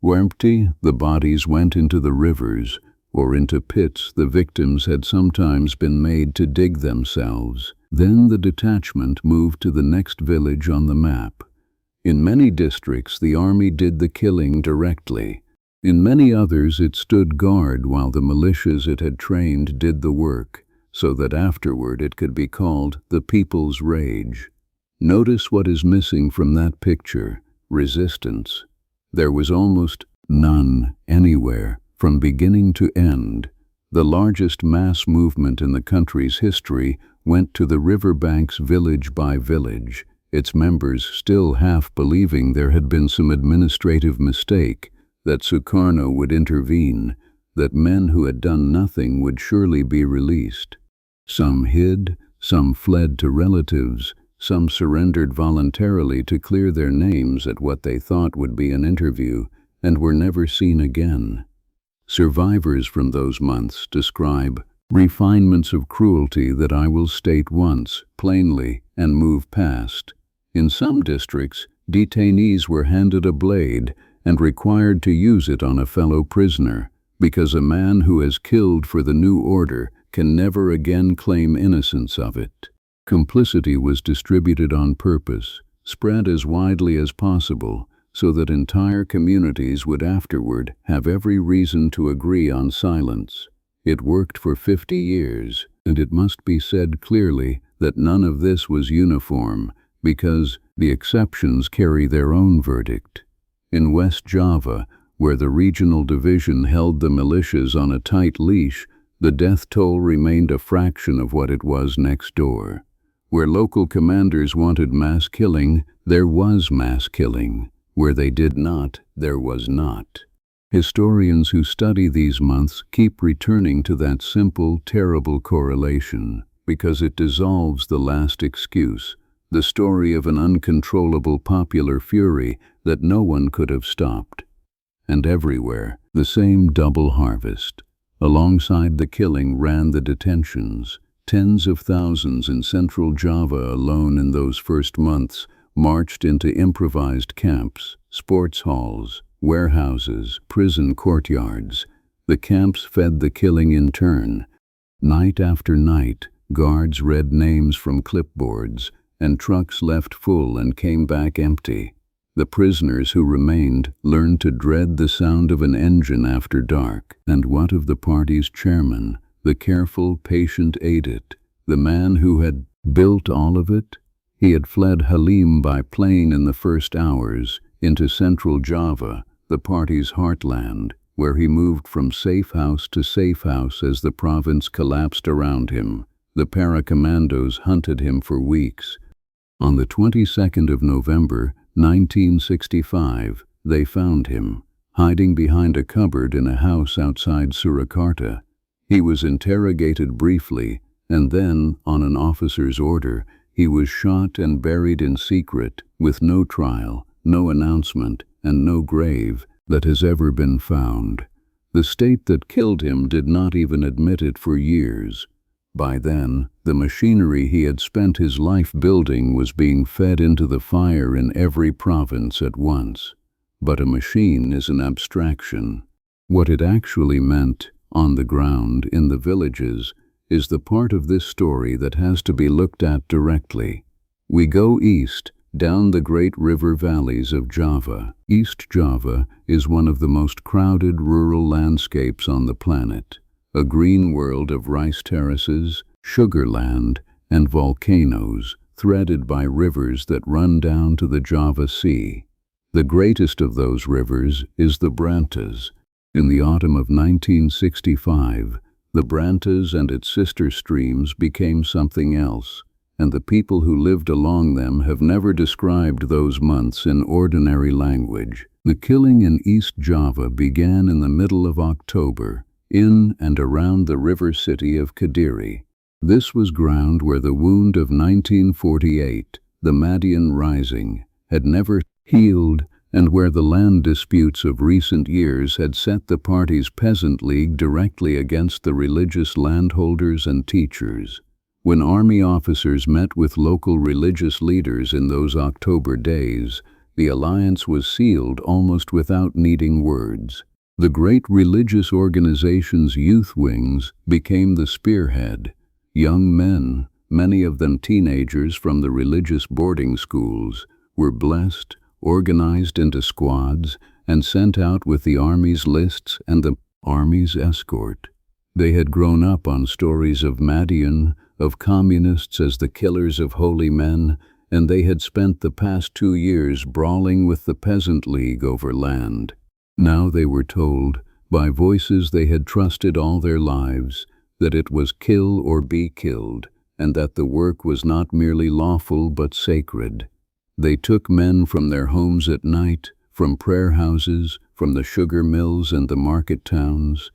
Empty, the bodies went into the rivers, or into pits the victims had sometimes been made to dig themselves. Then the detachment moved to the next village on the map. In many districts the army did the killing directly. In many others it stood guard while the militias it had trained did the work, so that afterward it could be called the People's Rage. Notice what is missing from that picture: resistance. There was almost none anywhere, from beginning to end. The largest mass movement in the country's history went to the riverbanks village by village, its members still half believing there had been some administrative mistake, that Sukarno would intervene, that men who had done nothing would surely be released. Some hid, some fled to relatives, some surrendered voluntarily to clear their names at what they thought would be an interview, and were never seen again. Survivors from those months describe refinements of cruelty that I will state once, plainly, and move past. In some districts, detainees were handed a blade and required to use it on a fellow prisoner, because a man who has killed for the new order can never again claim innocence of it. Complicity was distributed on purpose, spread as widely as possible, so that entire communities would afterward have every reason to agree on silence. It worked for 50 years, and it must be said clearly that none of this was uniform, because the exceptions carry their own verdict. In West Java, where the regional division held the militias on a tight leash, the death toll remained a fraction of what it was next door. Where local commanders wanted mass killing, there was mass killing. Where they did not, there was not. Historians who study these months keep returning to that simple, terrible correlation, because it dissolves the last excuse, the story of an uncontrollable popular fury that no one could have stopped. And everywhere, the same double harvest. Alongside the killing ran the detentions. Tens of thousands in central Java alone in those first months marched into improvised camps, sports halls, warehouses, prison courtyards. The camps fed the killing in turn. Night after night, guards read names from clipboards, and trucks left full and came back empty. The prisoners who remained learned to dread the sound of an engine after dark. And what of the party's chairman, the careful, patient Adit, the man who had built all of it? He had fled Halim by plane in the first hours, into central Java, the party's heartland, where he moved from safe house to safe house as the province collapsed around him. The para-commandos hunted him for weeks. On the 22nd of November, 1965, they found him, hiding behind a cupboard in a house outside Surakarta. He was interrogated briefly, and then, on an officer's order, he was shot and buried in secret, with no trial, no announcement, and no grave that has ever been found. The state that killed him did not even admit it for years. By then, the machinery he had spent his life building was being fed into the fire in every province at once. But a machine is an abstraction. What it actually meant, on the ground, in the villages, is the part of this story that has to be looked at directly. We go east, down the great river valleys of Java. East Java is one of the most crowded rural landscapes on the planet, a green world of rice terraces, sugarland, and volcanoes, threaded by rivers that run down to the Java Sea. The greatest of those rivers is the Brantas. In the autumn of 1965, the Brantas and its sister streams became something else, and the people who lived along them have never described those months in ordinary language. The killing in East Java began in the middle of October, in and around the river city of Kediri. This was ground where the wound of 1948, the Madian Rising, had never healed, and where the land disputes of recent years had set the party's peasant league directly against the religious landholders and teachers. When army officers met with local religious leaders in those October days, the alliance was sealed almost without needing words. The great religious organization's youth wings became the spearhead. Young men, many of them teenagers from the religious boarding schools, were blessed, organized into squads, and sent out with the army's lists and the army's escort. They had grown up on stories of Madian, of communists as the killers of holy men, and they had spent the past 2 years brawling with the peasant league over land. Now they were told, by voices they had trusted all their lives, that it was kill or be killed, and that the work was not merely lawful but sacred. They took men from their homes at night, from prayer houses, from the sugar mills and the market towns.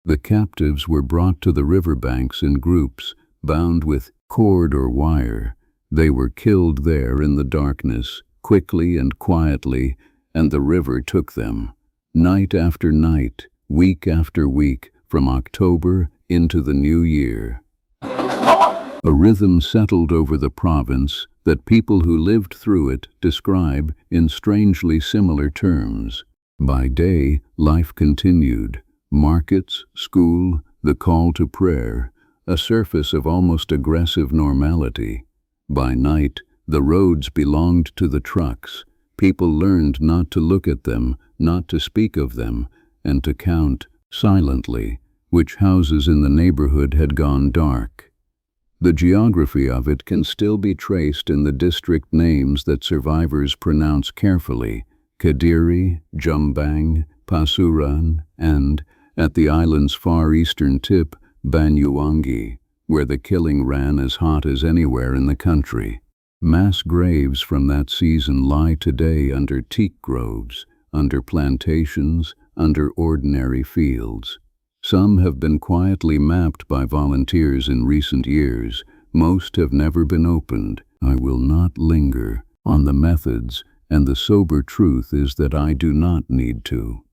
The captives were brought to the riverbanks in groups, bound with cord or wire. They were killed there in the darkness, quickly and quietly, and the river took them. Night after night, week after week, from October into the new year. A rhythm settled over the province that people who lived through it describe in strangely similar terms. By day, life continued. Markets, school, the call to prayer, a surface of almost aggressive normality. By night, the roads belonged to the trucks. People learned not to look at them, not to speak of them, and to count, silently, which houses in the neighborhood had gone dark. The geography of it can still be traced in the district names that survivors pronounce carefully: Kediri, Jombang, Pasuruan, and, at the island's far eastern tip, Banyuwangi, where the killing ran as hot as anywhere in the country. Mass graves from that season lie today under teak groves, under plantations, under ordinary fields. Some have been quietly mapped by volunteers in recent years. Most have never been opened. I will not linger on the methods, and the sober truth is that I do not need to.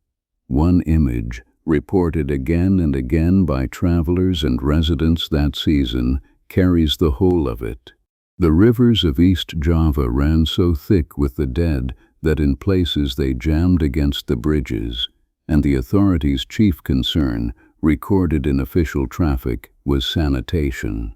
One image, reported again and again by travelers and residents that season, carries the whole of it. The rivers of East Java ran so thick with the dead that in places they jammed against the bridges, and the authorities' chief concern, recorded in official traffic, was sanitation.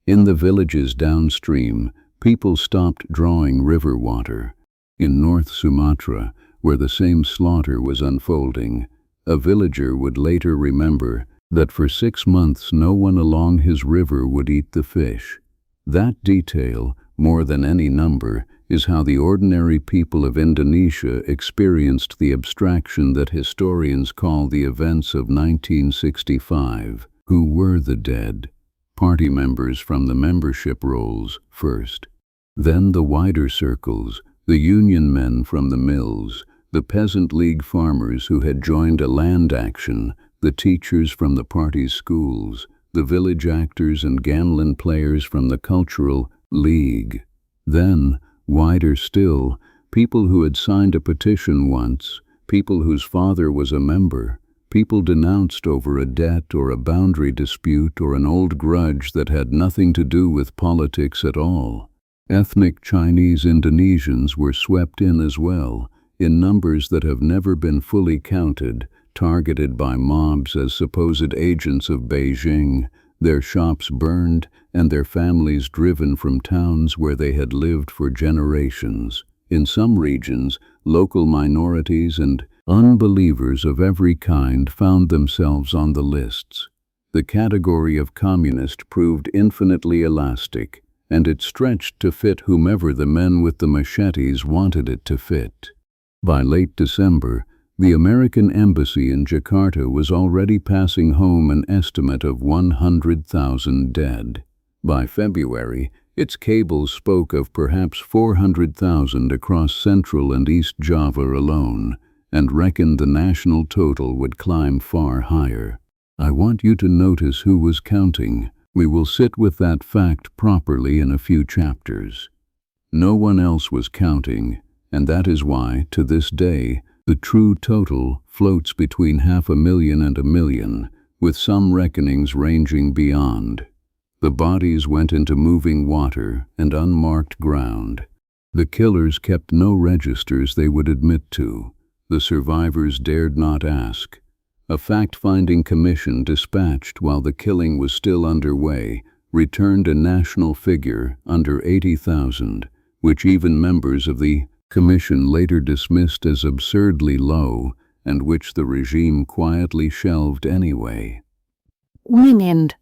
In the villages downstream, people stopped drawing river water. In North Sumatra, where the same slaughter was unfolding, a villager would later remember that for 6 months no one along his river would eat the fish. That detail, more than any number, is how the ordinary people of Indonesia experienced the abstraction that historians call the events of 1965. Who were the dead? Party members from the membership rolls first. Then the wider circles, the union men from the mills, the peasant league farmers who had joined a land action, the teachers from the party's schools, the village actors and gamelan players from the cultural league. Then, wider still, people who had signed a petition once, people whose father was a member, people denounced over a debt or a boundary dispute or an old grudge that had nothing to do with politics at all. Ethnic Chinese Indonesians were swept in as well, in numbers that have never been fully counted, targeted by mobs as supposed agents of Beijing, their shops burned, and their families driven from towns where they had lived for generations. In some regions, local minorities and unbelievers of every kind found themselves on the lists. The category of communist proved infinitely elastic, and it stretched to fit whomever the men with the machetes wanted it to fit. By late December, the American embassy in Jakarta was already passing home an estimate of 100,000 dead. By February, its cables spoke of perhaps 400,000 across Central and East Java alone, and reckoned the national total would climb far higher. I want you to notice who was counting. We will sit with that fact properly in a few chapters. No one else was counting, And that is why, to this day, the true total floats between 500,000 and 1 million, with some reckonings ranging beyond. The bodies went into moving water and unmarked ground. The killers kept no registers they would admit to. The survivors dared not ask. A fact-finding commission dispatched while the killing was still underway returned a national figure under 80,000, which even members of the commission later dismissed as absurdly low, and which the regime quietly shelved anyway. End.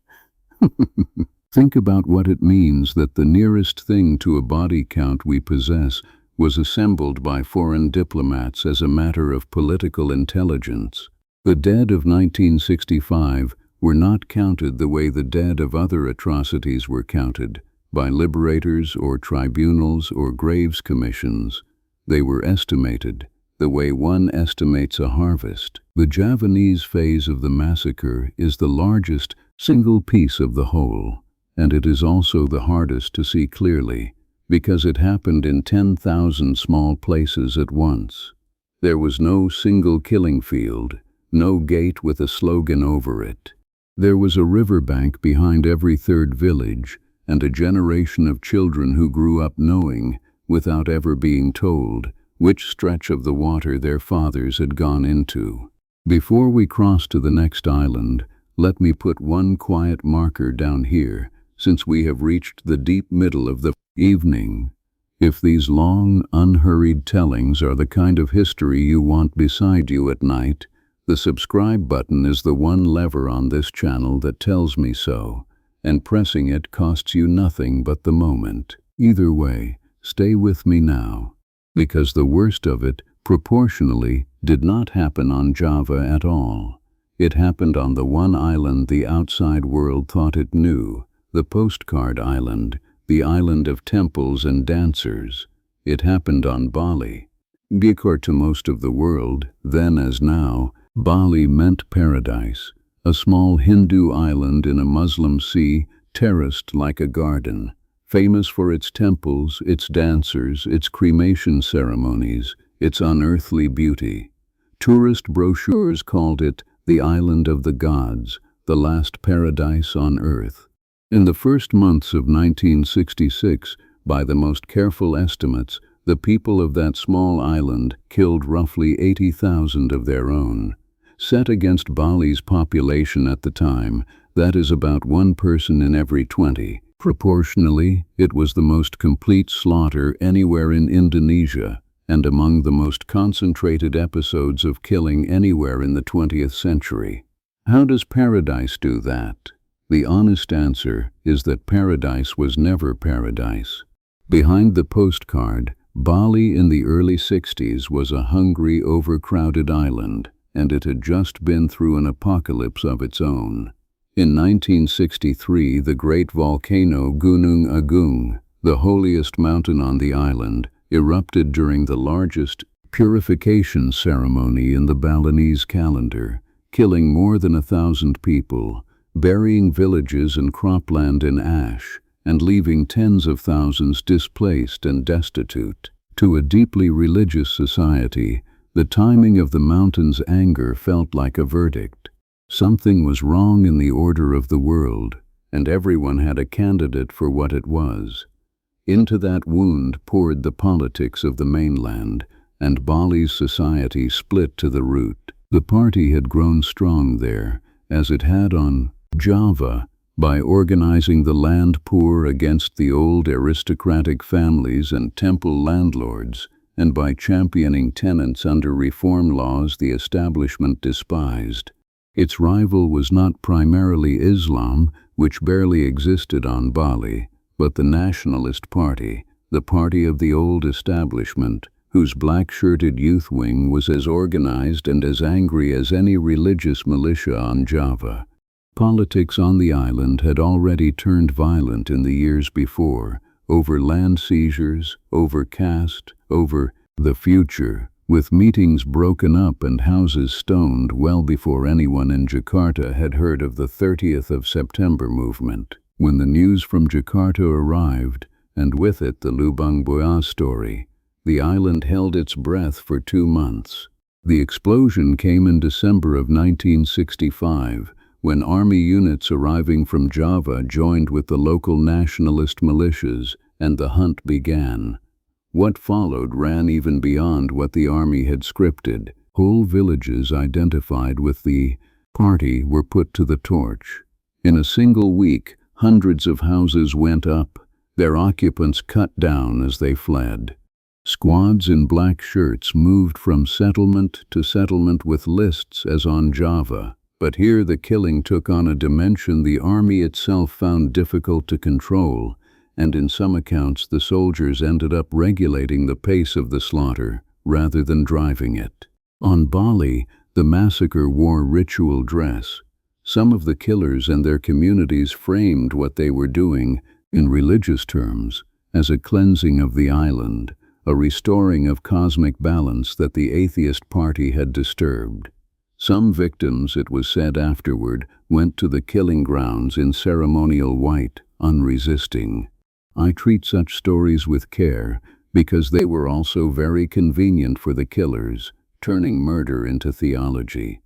Think about what it means that the nearest thing to a body count we possess was assembled by foreign diplomats as a matter of political intelligence. The dead of 1965 were not counted the way the dead of other atrocities were counted, by liberators or tribunals or graves commissions. They were estimated, the way one estimates a harvest. The Javanese phase of the massacre is the largest single piece of the whole, and it is also the hardest to see clearly, because it happened in 10,000 small places at once. There was no single killing field, no gate with a slogan over it. There was a riverbank behind every third village, and a generation of children who grew up knowing, without ever being told, which stretch of the water their fathers had gone into. Before we cross to the next island, let me put one quiet marker down here, since we have reached the deep middle of the evening. If these long, unhurried tellings are the kind of history you want beside you at night, the subscribe button is the one lever on this channel that tells me so, and pressing it costs you nothing but the moment. Either way, stay with me now, because the worst of it, proportionally, did not happen on Java at all. It happened on the one island the outside world thought it knew, the postcard island, the island of temples and dancers. It happened on Bali. Because to most of the world, then as now, Bali meant paradise, a small Hindu island in a Muslim sea, terraced like a garden, famous for its temples, its dancers, its cremation ceremonies, its unearthly beauty. Tourist brochures called it the island of the gods, the last paradise on earth. In the first months of 1966, by the most careful estimates, the people of that small island killed roughly 80,000 of their own. Set against Bali's population at the time, that is about 1 person in every 20. Proportionally, it was the most complete slaughter anywhere in Indonesia, and among the most concentrated episodes of killing anywhere in the 20th century. How does paradise do that? The honest answer is that paradise was never paradise. Behind the postcard, Bali in the early 60s was a hungry, overcrowded island, and it had just been through an apocalypse of its own. In 1963, the great volcano Gunung Agung, the holiest mountain on the island, erupted during the largest purification ceremony in the Balinese calendar, killing more than 1,000 people, burying villages and cropland in ash, and leaving tens of thousands displaced and destitute. To a deeply religious society, the timing of the mountain's anger felt like a verdict. Something was wrong in the order of the world, and everyone had a candidate for what it was. Into that wound poured the politics of the mainland, and Bali's society split to the root. The party had grown strong there, as it had on Java, by organizing the land poor against the old aristocratic families and temple landlords, and by championing tenants under reform laws the establishment despised. Its rival was not primarily Islam, which barely existed on Bali, but the Nationalist Party, the party of the old establishment, whose black-shirted youth wing was as organized and as angry as any religious militia on Java. Politics on the island had already turned violent in the years before, over land seizures, over caste, over the future, with meetings broken up and houses stoned well before anyone in Jakarta had heard of the 30th of September movement. When the news from Jakarta arrived, and with it the Lubang Buaya story, The island held its breath for 2 months. The explosion came in December of 1965, when army units arriving from Java joined with the local nationalist militias, and the hunt began. What followed ran even beyond what the army had scripted. Whole villages identified with the party were put to the torch. In a single week, hundreds of houses went up, their occupants cut down as they fled. Squads in black shirts moved from settlement to settlement with lists as on Java. But here the killing took on a dimension the army itself found difficult to control, and in some accounts the soldiers ended up regulating the pace of the slaughter rather than driving it. On Bali, the massacre wore ritual dress. Some of the killers and their communities framed what they were doing, in religious terms, as a cleansing of the island, a restoring of cosmic balance that the atheist party had disturbed. Some victims, it was said afterward, went to the killing grounds in ceremonial white, unresisting. I treat such stories with care because they were also very convenient for the killers, turning murder into theology.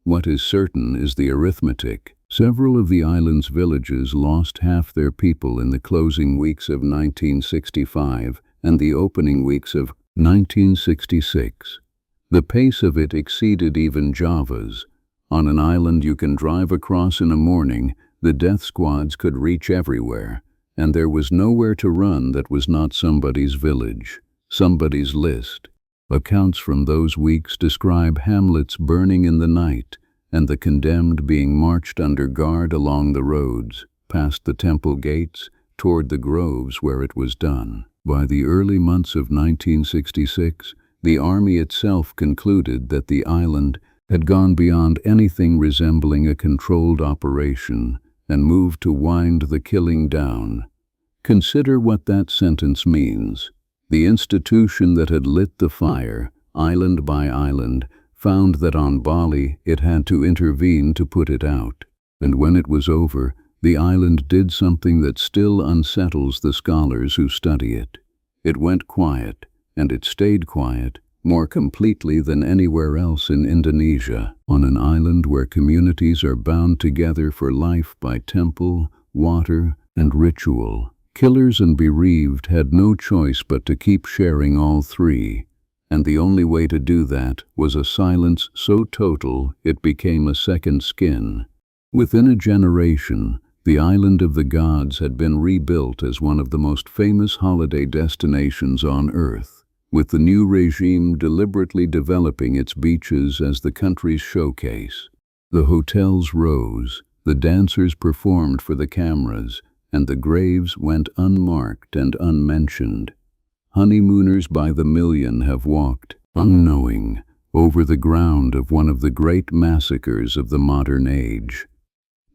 What is certain is the arithmetic. Several of the island's villages lost half their people in the closing weeks of 1965 and the opening weeks of 1966. The pace of it exceeded even Java's. On an island you can drive across in a morning, the death squads could reach everywhere, and there was nowhere to run that was not somebody's village, somebody's list. Accounts from those weeks describe hamlets burning in the night, and the condemned being marched under guard along the roads, past the temple gates, toward the groves where it was done. By the early months of 1966, the army itself concluded that the island had gone beyond anything resembling a controlled operation and moved to wind the killing down. Consider what that sentence means. The institution that had lit the fire, island by island, found that on Bali it had to intervene to put it out. And when it was over, the island did something that still unsettles the scholars who study it. It went quiet, and it stayed quiet, more completely than anywhere else in Indonesia. On an island where communities are bound together for life by temple, water, and ritual, killers and bereaved had no choice but to keep sharing all three, and the only way to do that was a silence so total it became a second skin. Within a generation, the Island of the Gods had been rebuilt as one of the most famous holiday destinations on Earth, with the new regime deliberately developing its beaches as the country's showcase. The hotels rose, the dancers performed for the cameras, and the graves went unmarked and unmentioned. Honeymooners by the million have walked, unknowing, over the ground of one of the great massacres of the modern age.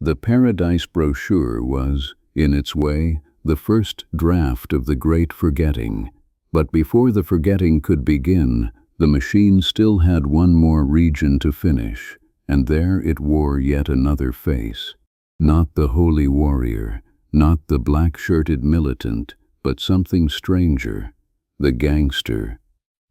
The Paradise brochure was, in its way, the first draft of the Great Forgetting. But before the forgetting could begin, the machine still had one more region to finish, and there it wore yet another face. Not the holy warrior, not the black-shirted militant, but something stranger, the gangster.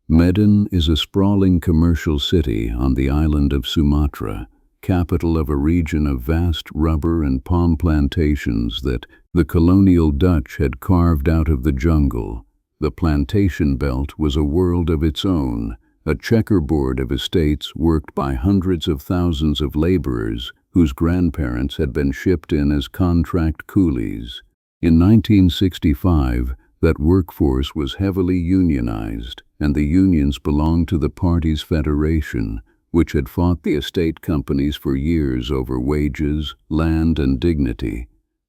Medan is a sprawling commercial city on the island of Sumatra, capital of a region of vast rubber and palm plantations that the colonial Dutch had carved out of the jungle. The plantation belt was a world of its own, a checkerboard of estates worked by hundreds of thousands of laborers whose grandparents had been shipped in as contract coolies. In 1965, that workforce was heavily unionized, and the unions belonged to the party's federation, which had fought the estate companies for years over wages, land, and dignity.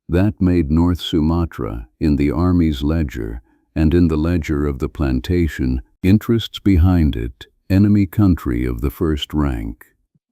That made North Sumatra, in the army's ledger, and in the ledger of the plantation, interests behind it, enemy country of the first rank.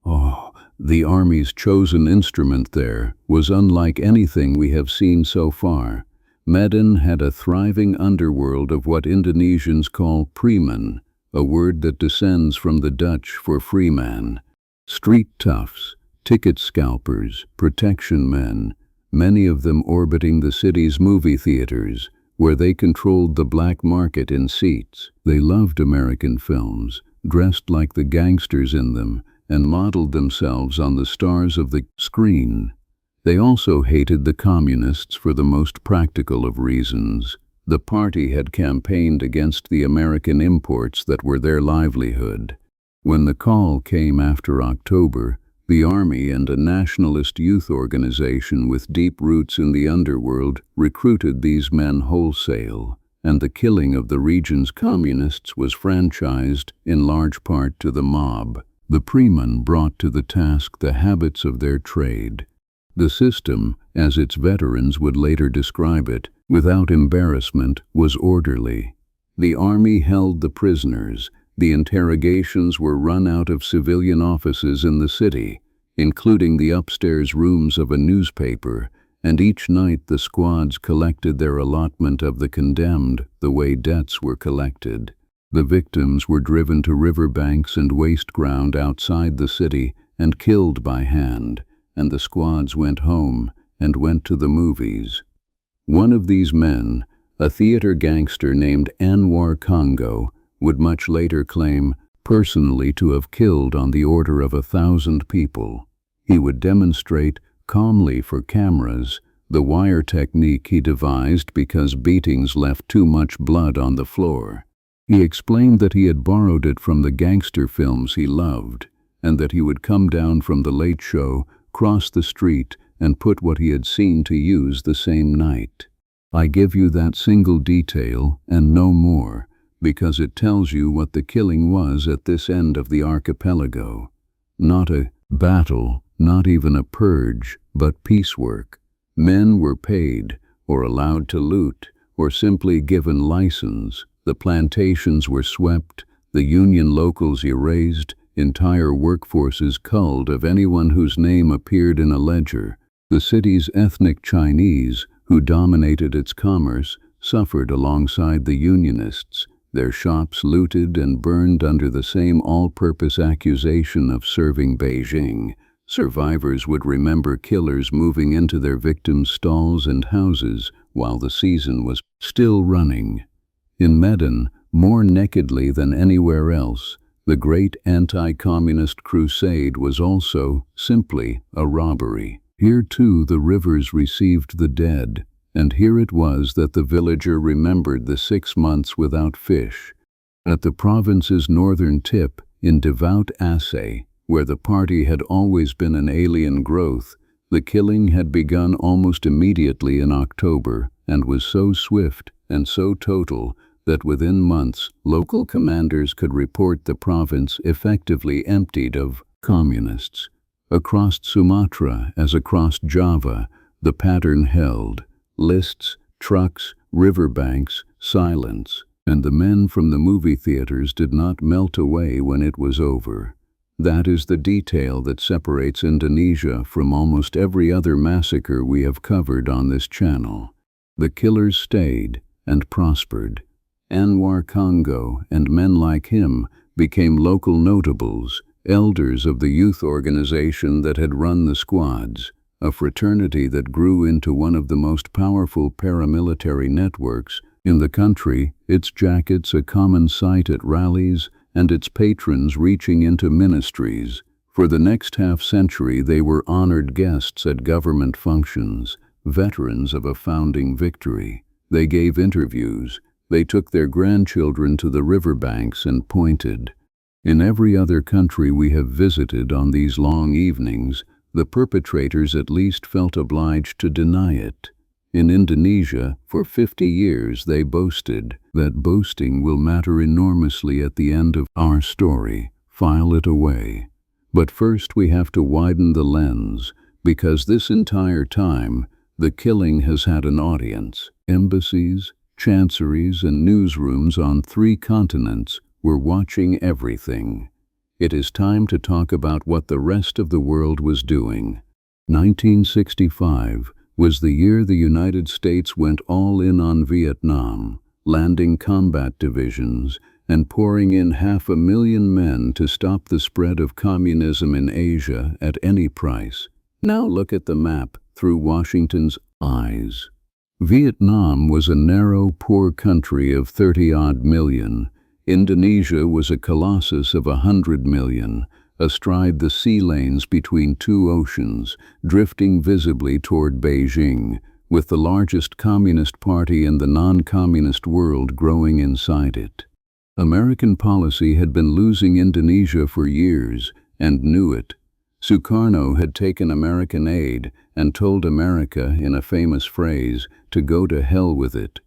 Oh, the army's chosen instrument there was unlike anything we have seen so far. Medan had a thriving underworld of what Indonesians call preman, a word that descends from the Dutch for freeman. Street toughs, ticket scalpers, protection men, many of them orbiting the city's movie theaters, where they controlled the black market in seats. They loved American films, dressed like the gangsters in them, and modeled themselves on the stars of the screen. They also hated the communists for the most practical of reasons. The party had campaigned against the American imports that were their livelihood. When the call came after October, the army and a nationalist youth organization with deep roots in the underworld recruited these men wholesale, and the killing of the region's communists was franchised in large part to the mob. The Preman brought to the task the habits of their trade. The system, as its veterans would later describe it, without embarrassment, was orderly. The army held the prisoners. The interrogations were run out of civilian offices in the city, including the upstairs rooms of a newspaper, and each night the squads collected their allotment of the condemned the way debts were collected. The victims were driven to riverbanks and waste ground outside the city and killed by hand, and the squads went home and went to the movies. One of these men, a theater gangster named Anwar Congo, would much later claim personally to have killed on the order of 1,000 people. He would demonstrate calmly for cameras the wire technique he devised because beatings left too much blood on the floor. He explained that he had borrowed it from the gangster films he loved, and that he would come down from the late show, cross the street, and put what he had seen to use the same night. I give you that single detail and no more, because it tells you what the killing was at this end of the archipelago. Not a battle, not even a purge, but piecework. Men were paid, or allowed to loot, or simply given license. The plantations were swept, the union locals erased, entire workforces culled of anyone whose name appeared in a ledger. The city's ethnic Chinese, who dominated its commerce, suffered alongside the unionists, their shops looted and burned under the same all-purpose accusation of serving Beijing. Survivors would remember killers moving into their victims' stalls and houses while the season was still running. In Medan, more nakedly than anywhere else, the great anti-communist crusade was also simply a robbery. Here too the rivers received the dead, and here it was that the villager remembered the 6 months without fish. At the province's northern tip, in devout Aceh, where the party had always been an alien growth, the killing had begun almost immediately in October and was so swift and so total that within months local commanders could report the province effectively emptied of communists. Across Sumatra as across Java, the pattern held: lists, trucks, riverbanks, silence, and the men from the movie theaters did not melt away when it was over. That is the detail that separates Indonesia from almost every other massacre we have covered on this channel. The killers stayed and prospered. Anwar Congo and men like him became local notables, elders of the youth organization that had run the squads, a fraternity that grew into one of the most powerful paramilitary networks in the country, its jackets a common sight at rallies and its patrons reaching into ministries. For the next half-century they were honored guests at government functions, veterans of a founding victory. They gave interviews. They took their grandchildren to the riverbanks and pointed. In every other country we have visited on these long evenings, the perpetrators at least felt obliged to deny it. In Indonesia, for 50 years they boasted. That boasting will matter enormously at the end of our story. File it away. But first we have to widen the lens, because this entire time, the killing has had an audience. Embassies, chanceries, and newsrooms on 3 continents were watching everything. It is time to talk about what the rest of the world was doing. 1965 was the year the United States went all in on Vietnam, landing combat divisions and pouring in 500,000 men to stop the spread of communism in Asia at any price. Now look at the map through Washington's eyes. Vietnam was a narrow, poor country of 30-odd million. Indonesia was a colossus of 100 million, astride the sea lanes between two oceans, drifting visibly toward Beijing, with the largest communist party in the non-communist world growing inside it. American policy had been losing Indonesia for years, and knew it. Sukarno had taken American aid and told America, in a famous phrase, to go to hell with it.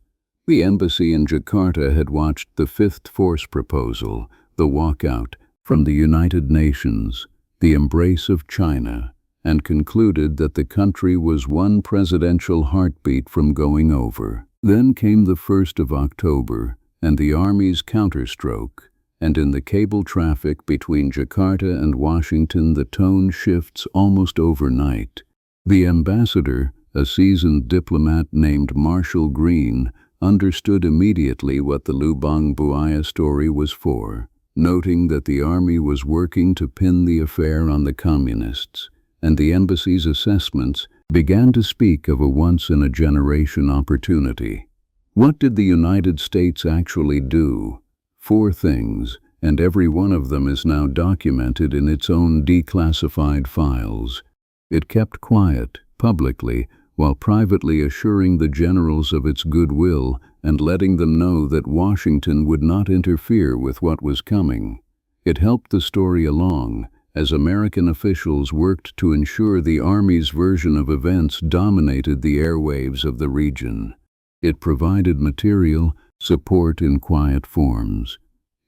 The embassy in Jakarta had watched the Fifth Force proposal, the walkout from the United Nations, the embrace of China, and concluded that the country was one presidential heartbeat from going over. Then came the 1st of October, and the Army's counterstroke, and in the cable traffic between Jakarta and Washington the tone shifts almost overnight. The ambassador, a seasoned diplomat named Marshall Green, understood immediately what the Lubang Buaya story was for, noting that the Army was working to pin the affair on the communists, and the embassy's assessments began to speak of a once-in-a-generation opportunity. What did the United States actually do? 4 things, and every one of them is now documented in its own declassified files. It kept quiet, publicly, while privately assuring the generals of its goodwill and letting them know that Washington would not interfere with what was coming. It helped the story along, as American officials worked to ensure the Army's version of events dominated the airwaves of the region. It provided material, support in quiet forms.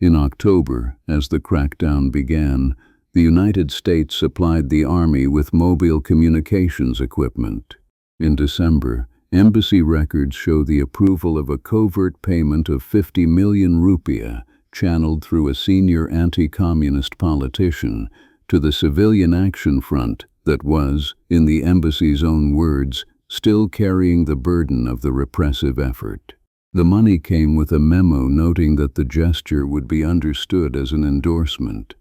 In October, as the crackdown began, the United States supplied the Army with mobile communications equipment. In December, embassy records show the approval of a covert payment of 50 million rupiah, channeled through a senior anti-communist politician, to the Civilian Action Front that was, in the embassy's own words, still carrying the burden of the repressive effort. The money came with a memo noting that the gesture would be understood as an endorsement.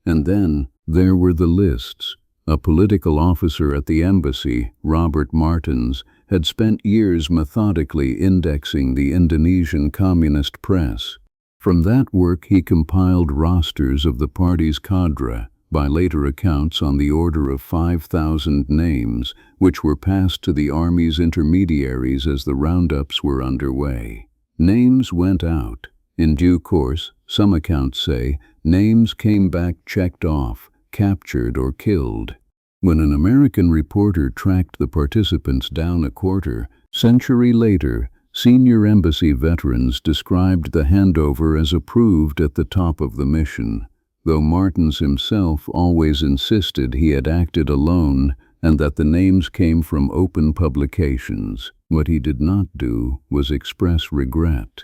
And then there were the lists. A political officer at the embassy, Robert Martins, had spent years methodically indexing the Indonesian communist press. From that work he compiled rosters of the party's cadre, by later accounts on the order of 5,000 names, which were passed to the Army's intermediaries as the roundups were underway. Names went out. In due course, some accounts say, names came back checked off, captured or killed. When an American reporter tracked the participants down a quarter century later, senior embassy veterans described the handover as approved at the top of the mission, though Martins himself always insisted he had acted alone and that the names came from open publications. What he did not do was express regret.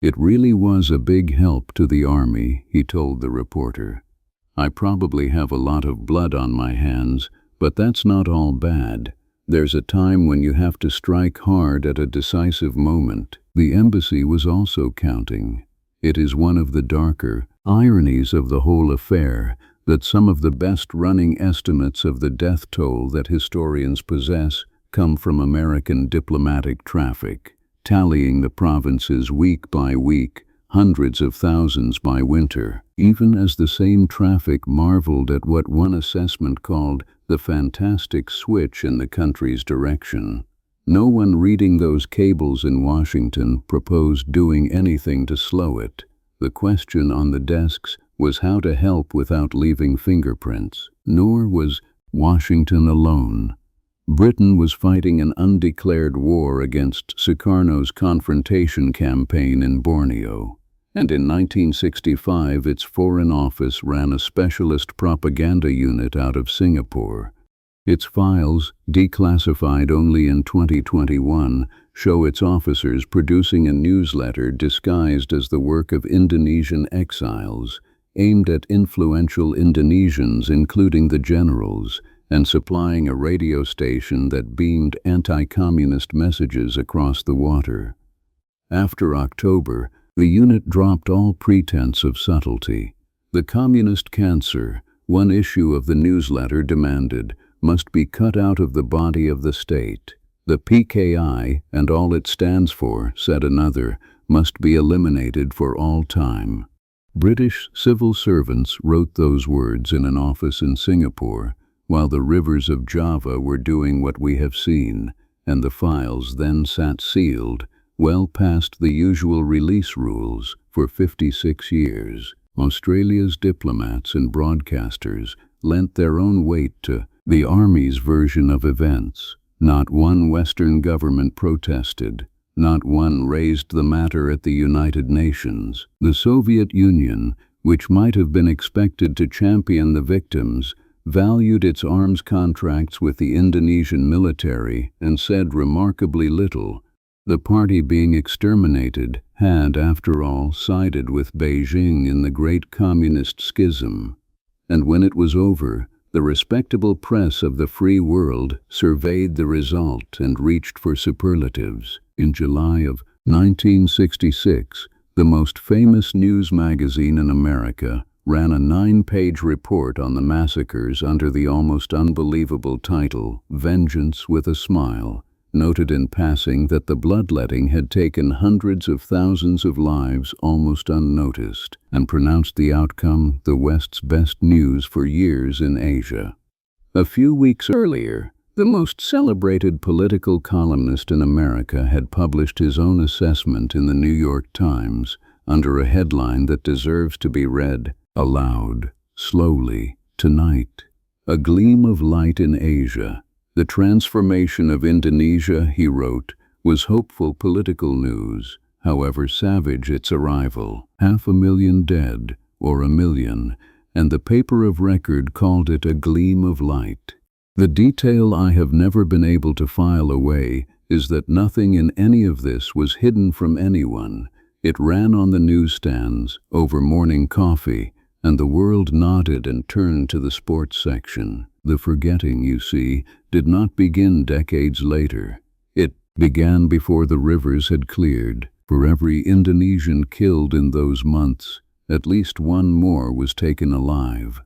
It really was a big help to the Army, he told the reporter. I probably have a lot of blood on my hands, but that's not all bad. There's a time when you have to strike hard at a decisive moment. The embassy was also counting. It is one of the darker ironies of the whole affair that some of the best-running estimates of the death toll that historians possess come from American diplomatic traffic, tallying the provinces week by week, hundreds of thousands by winter, even as the same traffic marveled at what one assessment called the fantastic switch in the country's direction. No one reading those cables in Washington proposed doing anything to slow it. The question on the desks was how to help without leaving fingerprints. Nor was Washington alone. Britain was fighting an undeclared war against Sukarno's confrontation campaign in Borneo, and in 1965 its Foreign Office ran a specialist propaganda unit out of Singapore. Its files, declassified only in 2021, show its officers producing a newsletter disguised as the work of Indonesian exiles, aimed at influential Indonesians including the generals, and supplying a radio station that beamed anti-communist messages across the water. After October, the unit dropped all pretense of subtlety. The communist cancer, one issue of the newsletter demanded, must be cut out of the body of the state. The PKI and all it stands for, said another, must be eliminated for all time. British civil servants wrote those words in an office in Singapore, while the rivers of Java were doing what we have seen, and the files then sat sealed, well past the usual release rules, for 56 years. Australia's diplomats and broadcasters lent their own weight to the Army's version of events. Not one Western government protested. Not one raised the matter at the United Nations. The Soviet Union, which might have been expected to champion the victims, valued its arms contracts with the Indonesian military and said remarkably little. The party being exterminated had, after all, sided with Beijing in the Great Communist Schism. And when it was over, the respectable press of the free world surveyed the result and reached for superlatives. In July of 1966, the most famous news magazine in America ran a 9-page report on the massacres under the almost unbelievable title, "Vengeance with a Smile," noted in passing that the bloodletting had taken hundreds of thousands of lives almost unnoticed, and pronounced the outcome the West's best news for years in Asia. A few weeks earlier, the most celebrated political columnist in America had published his own assessment in the New York Times under a headline that deserves to be read aloud, slowly, tonight. A gleam of light in Asia. The transformation of Indonesia, he wrote, was hopeful political news, however savage its arrival. 500,000 dead, or 1,000,000, and the paper of record called it a gleam of light. The detail I have never been able to file away is that nothing in any of this was hidden from anyone. It ran on the newsstands, over morning coffee, and the world nodded and turned to the sports section. The forgetting, you see, did not begin decades later. It began before the rivers had cleared. For every Indonesian killed in those months, at least one more was taken alive.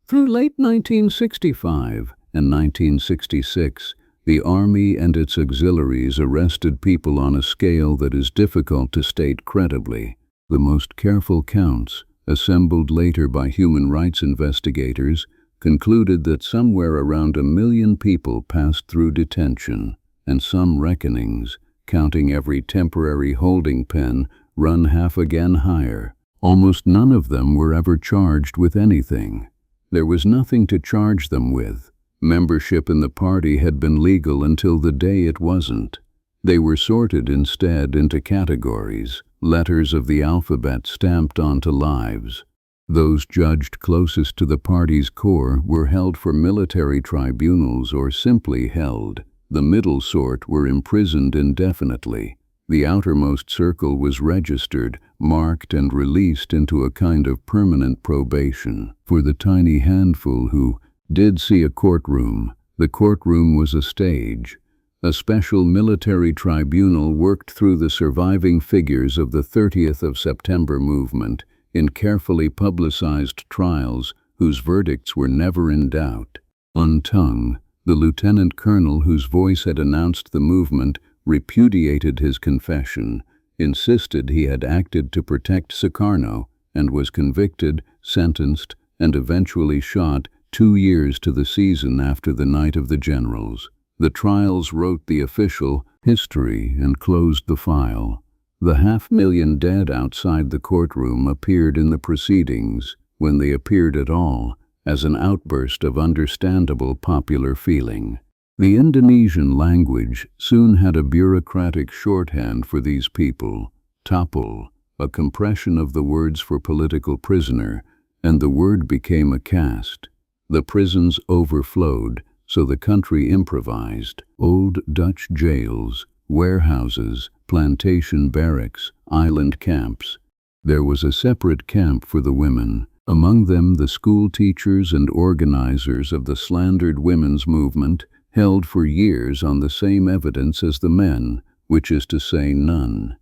Through late 1965 and 1966, the Army and its auxiliaries arrested people on a scale that is difficult to state credibly. The most careful counts, assembled later by human rights investigators, concluded that somewhere around 1 million people passed through detention, and some reckonings, counting every temporary holding pen, run half again higher. Almost none of them were ever charged with anything. There was nothing to charge them with. Membership in the party had been legal until the day it wasn't. They were sorted instead into categories, letters of the alphabet stamped onto lives. Those judged closest to the party's core were held for military tribunals or simply held. The middle sort were imprisoned indefinitely. The outermost circle was registered, marked, and released into a kind of permanent probation. For the tiny handful who did see a courtroom, the courtroom was a stage. A special military tribunal worked through the surviving figures of the 30th of September movement in carefully publicized trials whose verdicts were never in doubt. Untung, the lieutenant colonel whose voice had announced the movement, repudiated his confession, insisted he had acted to protect Sukarno, and was convicted, sentenced, and eventually shot 2 years to the season after the Night of the Generals. The trials wrote the official history and closed the file. The 500,000 dead outside the courtroom appeared in the proceedings, when they appeared at all, as an outburst of understandable popular feeling. The Indonesian language soon had a bureaucratic shorthand for these people, tapul, a compression of the words for political prisoner, and the word became a caste. The prisons overflowed, so the country improvised. Old Dutch jails, warehouses, plantation barracks, island camps. There was a separate camp for the women, among them the school teachers and organizers of the slandered women's movement, held for years on the same evidence as the men, which is to say none.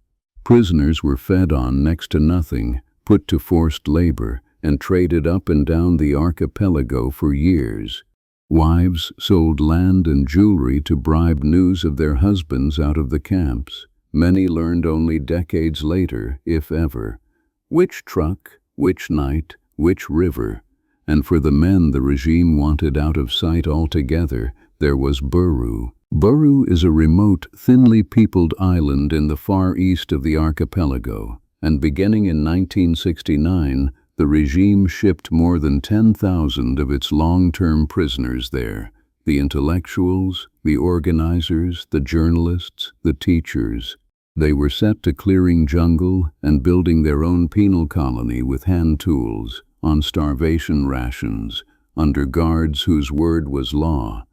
Prisoners were fed on next to nothing, put to forced labor, and traded up and down the archipelago for years. Wives sold land and jewelry to bribe news of their husbands out of the camps. Many learned only decades later, if ever, which truck, which night, which river. And for the men the regime wanted out of sight altogether, there was Buru. Buru is a remote, thinly peopled island in the far east of the archipelago, and beginning in 1969, the regime shipped more than 10,000 of its long-term prisoners there. The intellectuals, the organizers, the journalists, the teachers. They were set to clearing jungle and building their own penal colony with hand tools, on starvation rations, under guards whose word was law.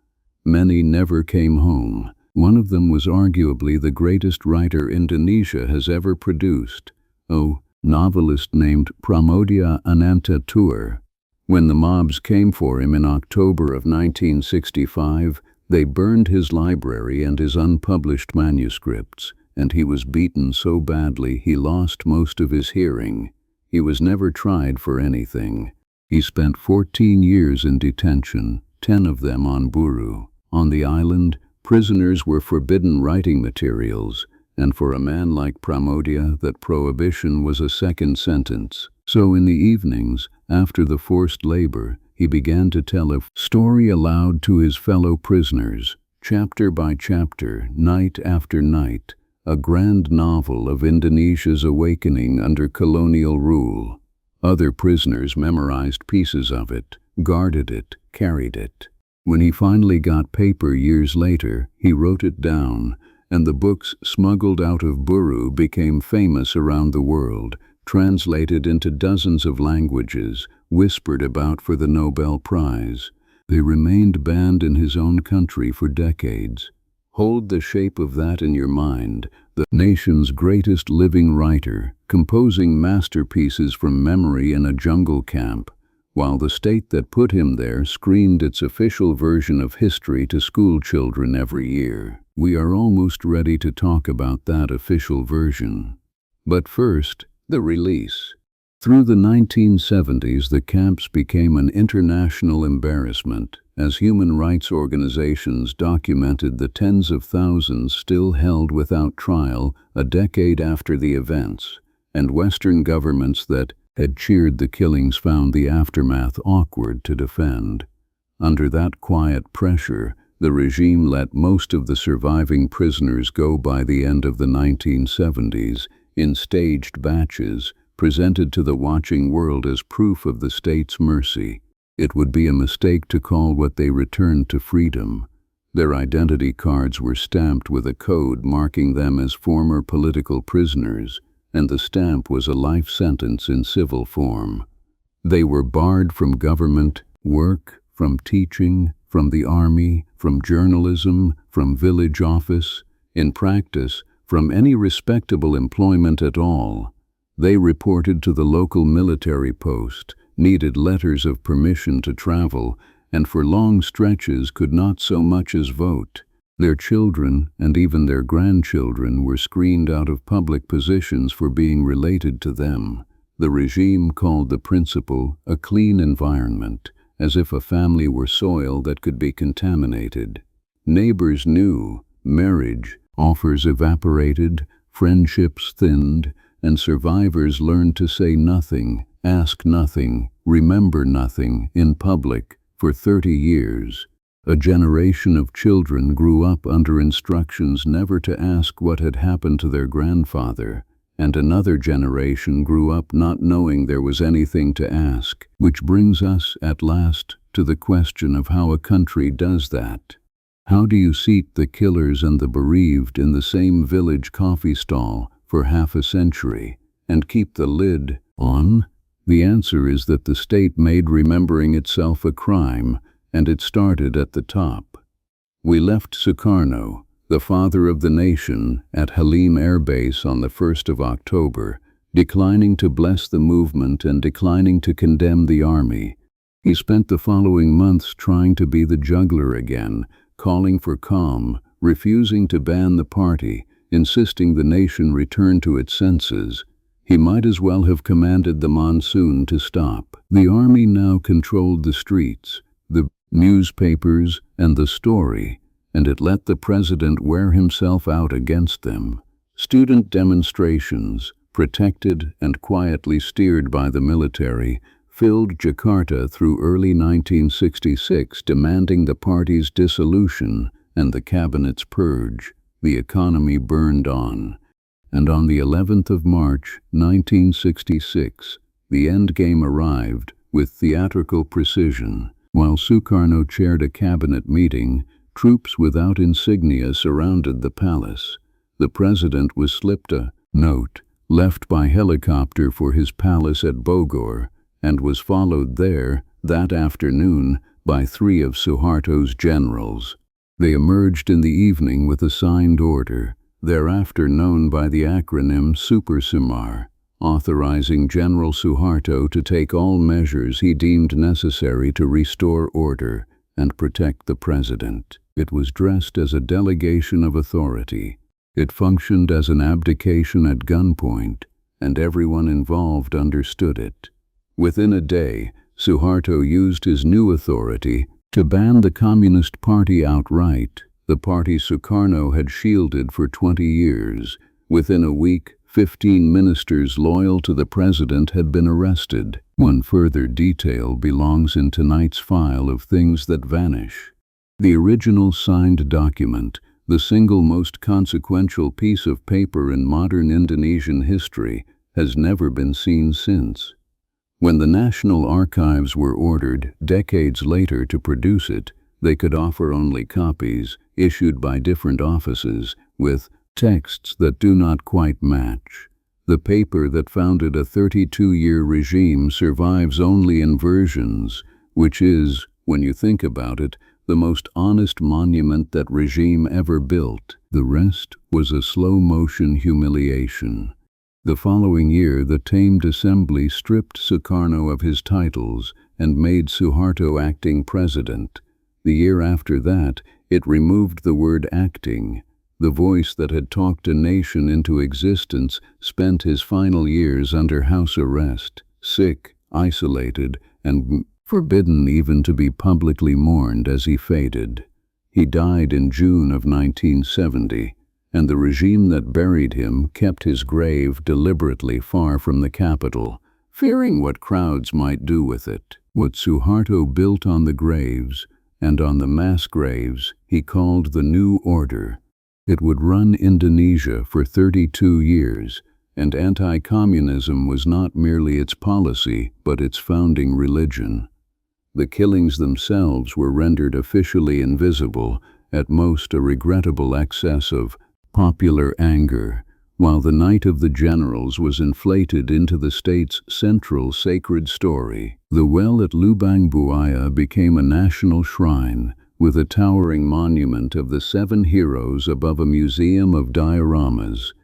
Many never came home. One of them was arguably the greatest writer Indonesia has ever produced, a novelist named Pramodia Anantatur. When the mobs came for him in October of 1965, they burned his library and his unpublished manuscripts, and he was beaten so badly he lost most of his hearing. He was never tried for anything. He spent 14 years in detention, 10 of them on Buru. On the island, prisoners were forbidden writing materials, and for a man like Pramodia, that prohibition was a second sentence. So in the evenings, after the forced labor, he began to tell a story aloud to his fellow prisoners, chapter by chapter, night after night, a grand novel of Indonesia's awakening under colonial rule. Other prisoners memorized pieces of it, guarded it, carried it. When he finally got paper years later, he wrote it down, and the books smuggled out of Buru became famous around the world, translated into dozens of languages, whispered about for the Nobel Prize. They remained banned in his own country for decades. Hold the shape of that in your mind, the nation's greatest living writer, composing masterpieces from memory in a jungle camp, while the state that put him there screened its official version of history to school children every year. We are almost ready to talk about that official version. But first, the release. Through the 1970s, the camps became an international embarrassment, as human rights organizations documented the tens of thousands still held without trial a decade after the events, and Western governments that had cheered the killings found the aftermath awkward to defend. Under that quiet pressure, the regime let most of the surviving prisoners go by the end of the 1970s in staged batches, presented to the watching world as proof of the state's mercy. It would be a mistake to call what they returned to freedom. Their identity cards were stamped with a code marking them as former political prisoners, and the stamp was a life sentence in civil form. They were barred from government work, from teaching, from the army, from journalism, from village office, in practice, from any respectable employment at all. They reported to the local military post, needed letters of permission to travel, and for long stretches could not so much as vote. Their children, and even their grandchildren, were screened out of public positions for being related to them. The regime called the principle a clean environment, as if a family were soil that could be contaminated. Neighbors knew, marriage offers evaporated, friendships thinned, and survivors learned to say nothing, ask nothing, remember nothing in public for 30 years. A generation of children grew up under instructions never to ask what had happened to their grandfather, and another generation grew up not knowing there was anything to ask, which brings us, at last, to the question of how a country does that. How do you seat the killers and the bereaved in the same village coffee stall for half a century, and keep the lid on? The answer is that the state made remembering itself a crime, and it started at the top. We left Sukarno, the father of the nation, at Halim Air Base on the 1st of October, declining to bless the movement and declining to condemn the army. He spent the following months trying to be the juggler again, calling for calm, refusing to ban the party, insisting the nation return to its senses. He might as well have commanded the monsoon to stop. The army now controlled the streets. The newspapers, and the story, and it let the president wear himself out against them. Student demonstrations, protected and quietly steered by the military, filled Jakarta through early 1966, demanding the party's dissolution and the cabinet's purge. The economy burned on. And on the 11th of March, 1966, the endgame arrived with theatrical precision. While Sukarno chaired a cabinet meeting, troops without insignia surrounded the palace. The president was slipped a note left by helicopter for his palace at Bogor, and was followed there, that afternoon, by 3 of Suharto's generals. They emerged in the evening with a signed order, thereafter known by the acronym Super Sumar, authorizing General Suharto to take all measures he deemed necessary to restore order and protect the president. It was dressed as a delegation of authority. It functioned as an abdication at gunpoint, and everyone involved understood it. Within a day, Suharto used his new authority to ban the Communist Party outright, the party Sukarno had shielded for 20 years. Within a week, 15 ministers loyal to the president had been arrested. One further detail belongs in tonight's file of things that vanish. The original signed document, the single most consequential piece of paper in modern Indonesian history, has never been seen since. When the National Archives were ordered, decades later, to produce it, they could offer only copies, issued by different offices, with texts that do not quite match. The paper that founded a 32-year regime survives only in versions, which is, when you think about it, the most honest monument that regime ever built. The rest was a slow-motion humiliation. The following year, the tamed assembly stripped Sukarno of his titles and made Suharto acting president. The year after that, it removed the word acting. The voice that had talked a nation into existence spent his final years under house arrest, sick, isolated, and forbidden even to be publicly mourned as he faded. He died in June of 1970. And the regime that buried him kept his grave deliberately far from the capital, fearing what crowds might do with it. What Suharto built on the graves, and on the mass graves, he called the New Order. It would run Indonesia for 32 years, and anti-communism was not merely its policy, but its founding religion. The killings themselves were rendered officially invisible, at most a regrettable excess of popular anger, while the Night of the Generals was inflated into the state's central sacred story. The well at Lubang Buaya became a national shrine, with a towering monument of the 7 heroes above a museum of dioramas.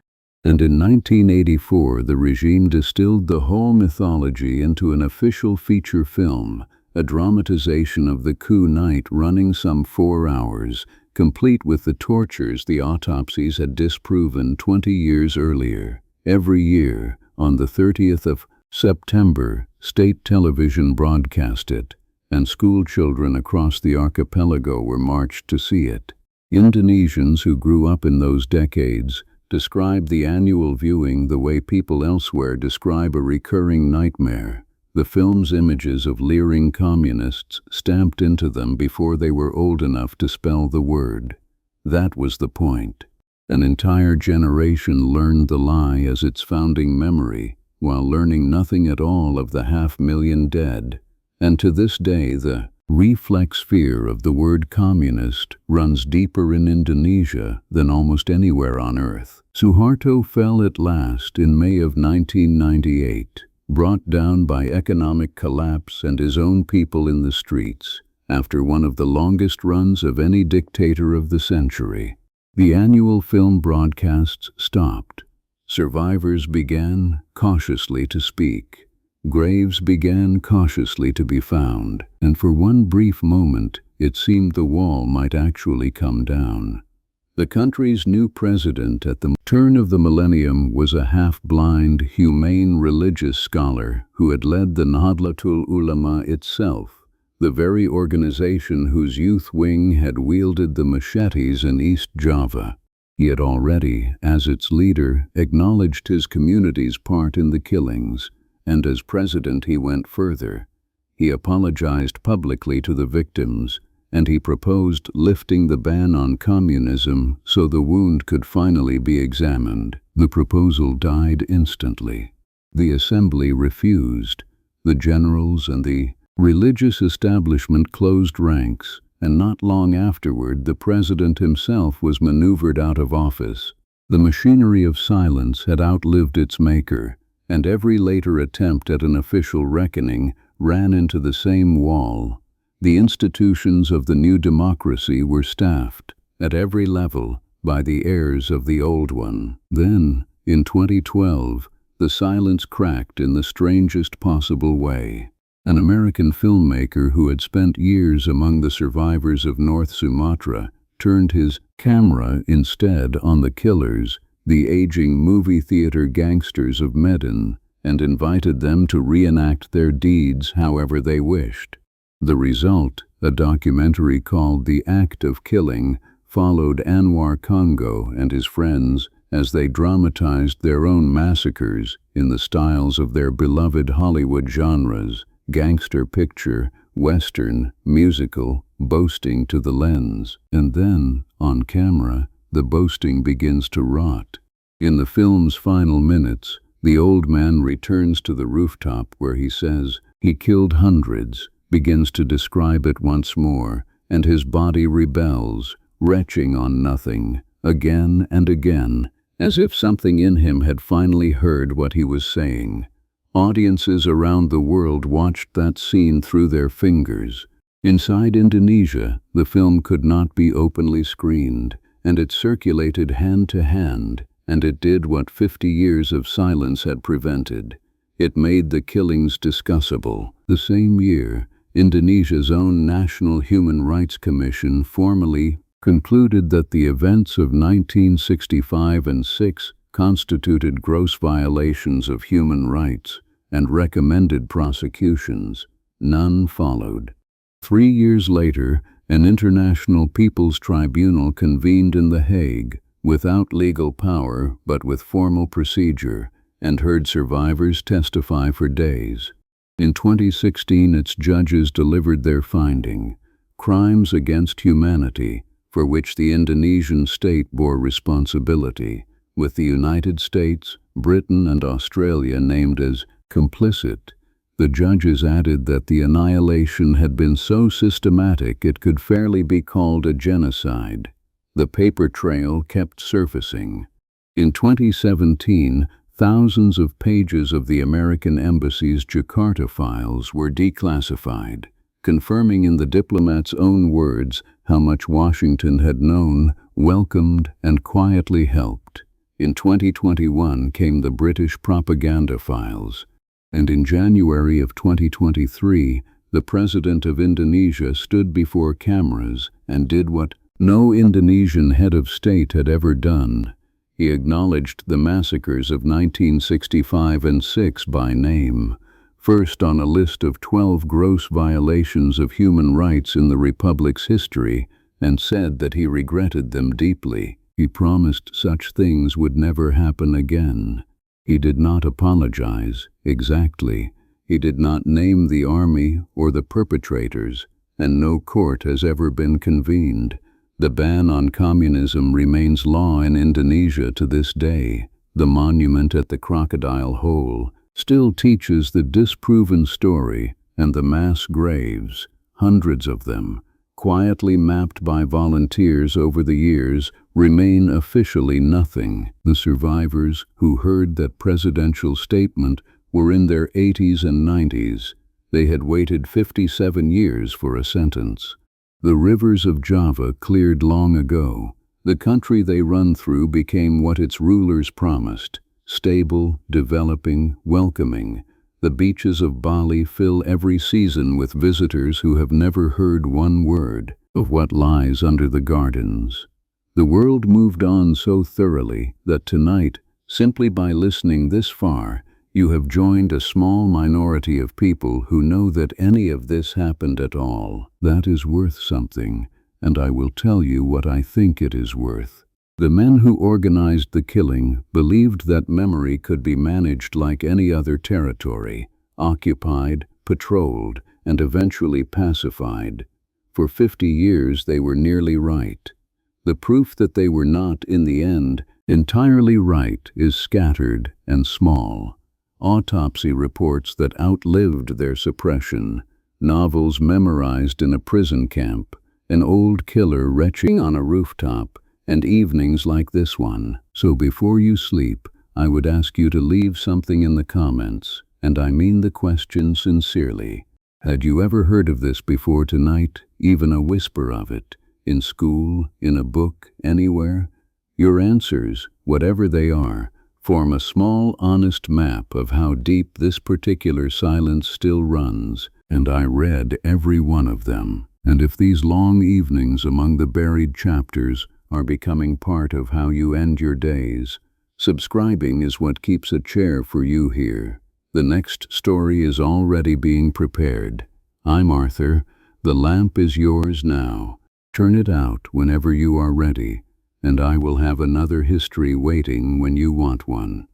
And in 1984, the regime distilled the whole mythology into an official feature film, a dramatization of the coup night running some 4 hours, complete with the tortures the autopsies had disproven 20 years earlier. Every year, on the 30th of September, state television broadcast it, and school children across the archipelago were marched to see it. Indonesians who grew up in those decades describe the annual viewing the way people elsewhere describe a recurring nightmare. The film's images of leering communists stamped into them before they were old enough to spell the word. That was the point. An entire generation learned the lie as its founding memory, while learning nothing at all of the 500,000 dead. And to this day, the reflex fear of the word communist runs deeper in Indonesia than almost anywhere on earth. Suharto fell at last in May of 1998. Brought down by economic collapse and his own people in the streets, after one of the longest runs of any dictator of the century. The annual film broadcasts stopped. Survivors began cautiously to speak. Graves began cautiously to be found, and for one brief moment, it seemed the wall might actually come down. The country's new president at the turn of the millennium was a half-blind, humane religious scholar who had led the Nahdlatul Ulama itself, the very organization whose youth wing had wielded the machetes in East Java. He had already, as its leader, acknowledged his community's part in the killings, and as president he went further. He apologized publicly to the victims, and he proposed lifting the ban on communism so the wound could finally be examined. The proposal died instantly. The assembly refused. The generals and the religious establishment closed ranks, and not long afterward the president himself was maneuvered out of office. The machinery of silence had outlived its maker, and every later attempt at an official reckoning ran into the same wall. The institutions of the new democracy were staffed, at every level, by the heirs of the old one. Then, in 2012, the silence cracked in the strangest possible way. An American filmmaker who had spent years among the survivors of North Sumatra turned his camera instead on the killers, the aging movie theater gangsters of Medan, and invited them to reenact their deeds however they wished. The result, a documentary called The Act of Killing, followed Anwar Congo and his friends as they dramatized their own massacres in the styles of their beloved Hollywood genres: gangster picture, western, musical, boasting to the lens. And then, on camera, the boasting begins to rot. In the film's final minutes, the old man returns to the rooftop where he says he killed hundreds, begins to describe it once more, and his body rebels, retching on nothing, again and again, as if something in him had finally heard what he was saying. Audiences around the world watched that scene through their fingers. Inside Indonesia, the film could not be openly screened, and it circulated hand to hand, and it did what 50 years of silence had prevented. It made the killings discussable. The same year, Indonesia's own National Human Rights Commission formally concluded that the events of 1965 and 6 constituted gross violations of human rights and recommended prosecutions. None followed. 3 years later, an International People's Tribunal convened in The Hague, without legal power but with formal procedure, and heard survivors testify for days. In 2016, its judges delivered their finding: crimes against humanity, for which the Indonesian state bore responsibility, with the United States, Britain, and Australia named as complicit. The judges added that the annihilation had been so systematic it could fairly be called a genocide. The paper trail kept surfacing. In 2017, thousands of pages of the American Embassy's Jakarta files were declassified, confirming in the diplomat's own words how much Washington had known, welcomed, and quietly helped. In 2021 came the British propaganda files, and in January of 2023, the president of Indonesia stood before cameras and did what no Indonesian head of state had ever done. He acknowledged the massacres of 1965 and 6 by name, first on a list of 12 gross violations of human rights in the Republic's history, and said that he regretted them deeply. He promised such things would never happen again. He did not apologize, exactly. He did not name the army or the perpetrators, and no court has ever been convened. The ban on communism remains law in Indonesia to this day. The monument at the Crocodile Hole still teaches the disproven story, and the mass graves, hundreds of them, quietly mapped by volunteers over the years, remain officially nothing. The survivors who heard that presidential statement were in their 80s and 90s. They had waited 57 years for a sentence. The rivers of Java cleared long ago. The country they run through became what its rulers promised: stable, developing, welcoming. The beaches of Bali fill every season with visitors who have never heard one word of what lies under the gardens. The world moved on so thoroughly that tonight, simply by listening this far, You have joined a small minority of people who know that any of this happened at all. That is worth something, and I will tell you what I think it is worth. The men who organized the killing believed that memory could be managed like any other territory, occupied, patrolled, and eventually pacified. For 50 years they were nearly right. The proof that they were not, in the end, entirely right is scattered and small. Autopsy reports that outlived their suppression, novels memorized in a prison camp, an old killer retching on a rooftop, and evenings like this one. So before you sleep, I would ask you to leave something in the comments, and I mean the question sincerely. Had you ever heard of this before tonight, even a whisper of it, in school, in a book, anywhere? Your answers, whatever they are, form a small, honest map of how deep this particular silence still runs, and I read every one of them. And if these long evenings among the buried chapters are becoming part of how you end your days, subscribing is what keeps a chair for you here. The next story is already being prepared. I'm Arthur. The lamp is yours now. Turn it out whenever you are ready, and I will have another history waiting when you want one.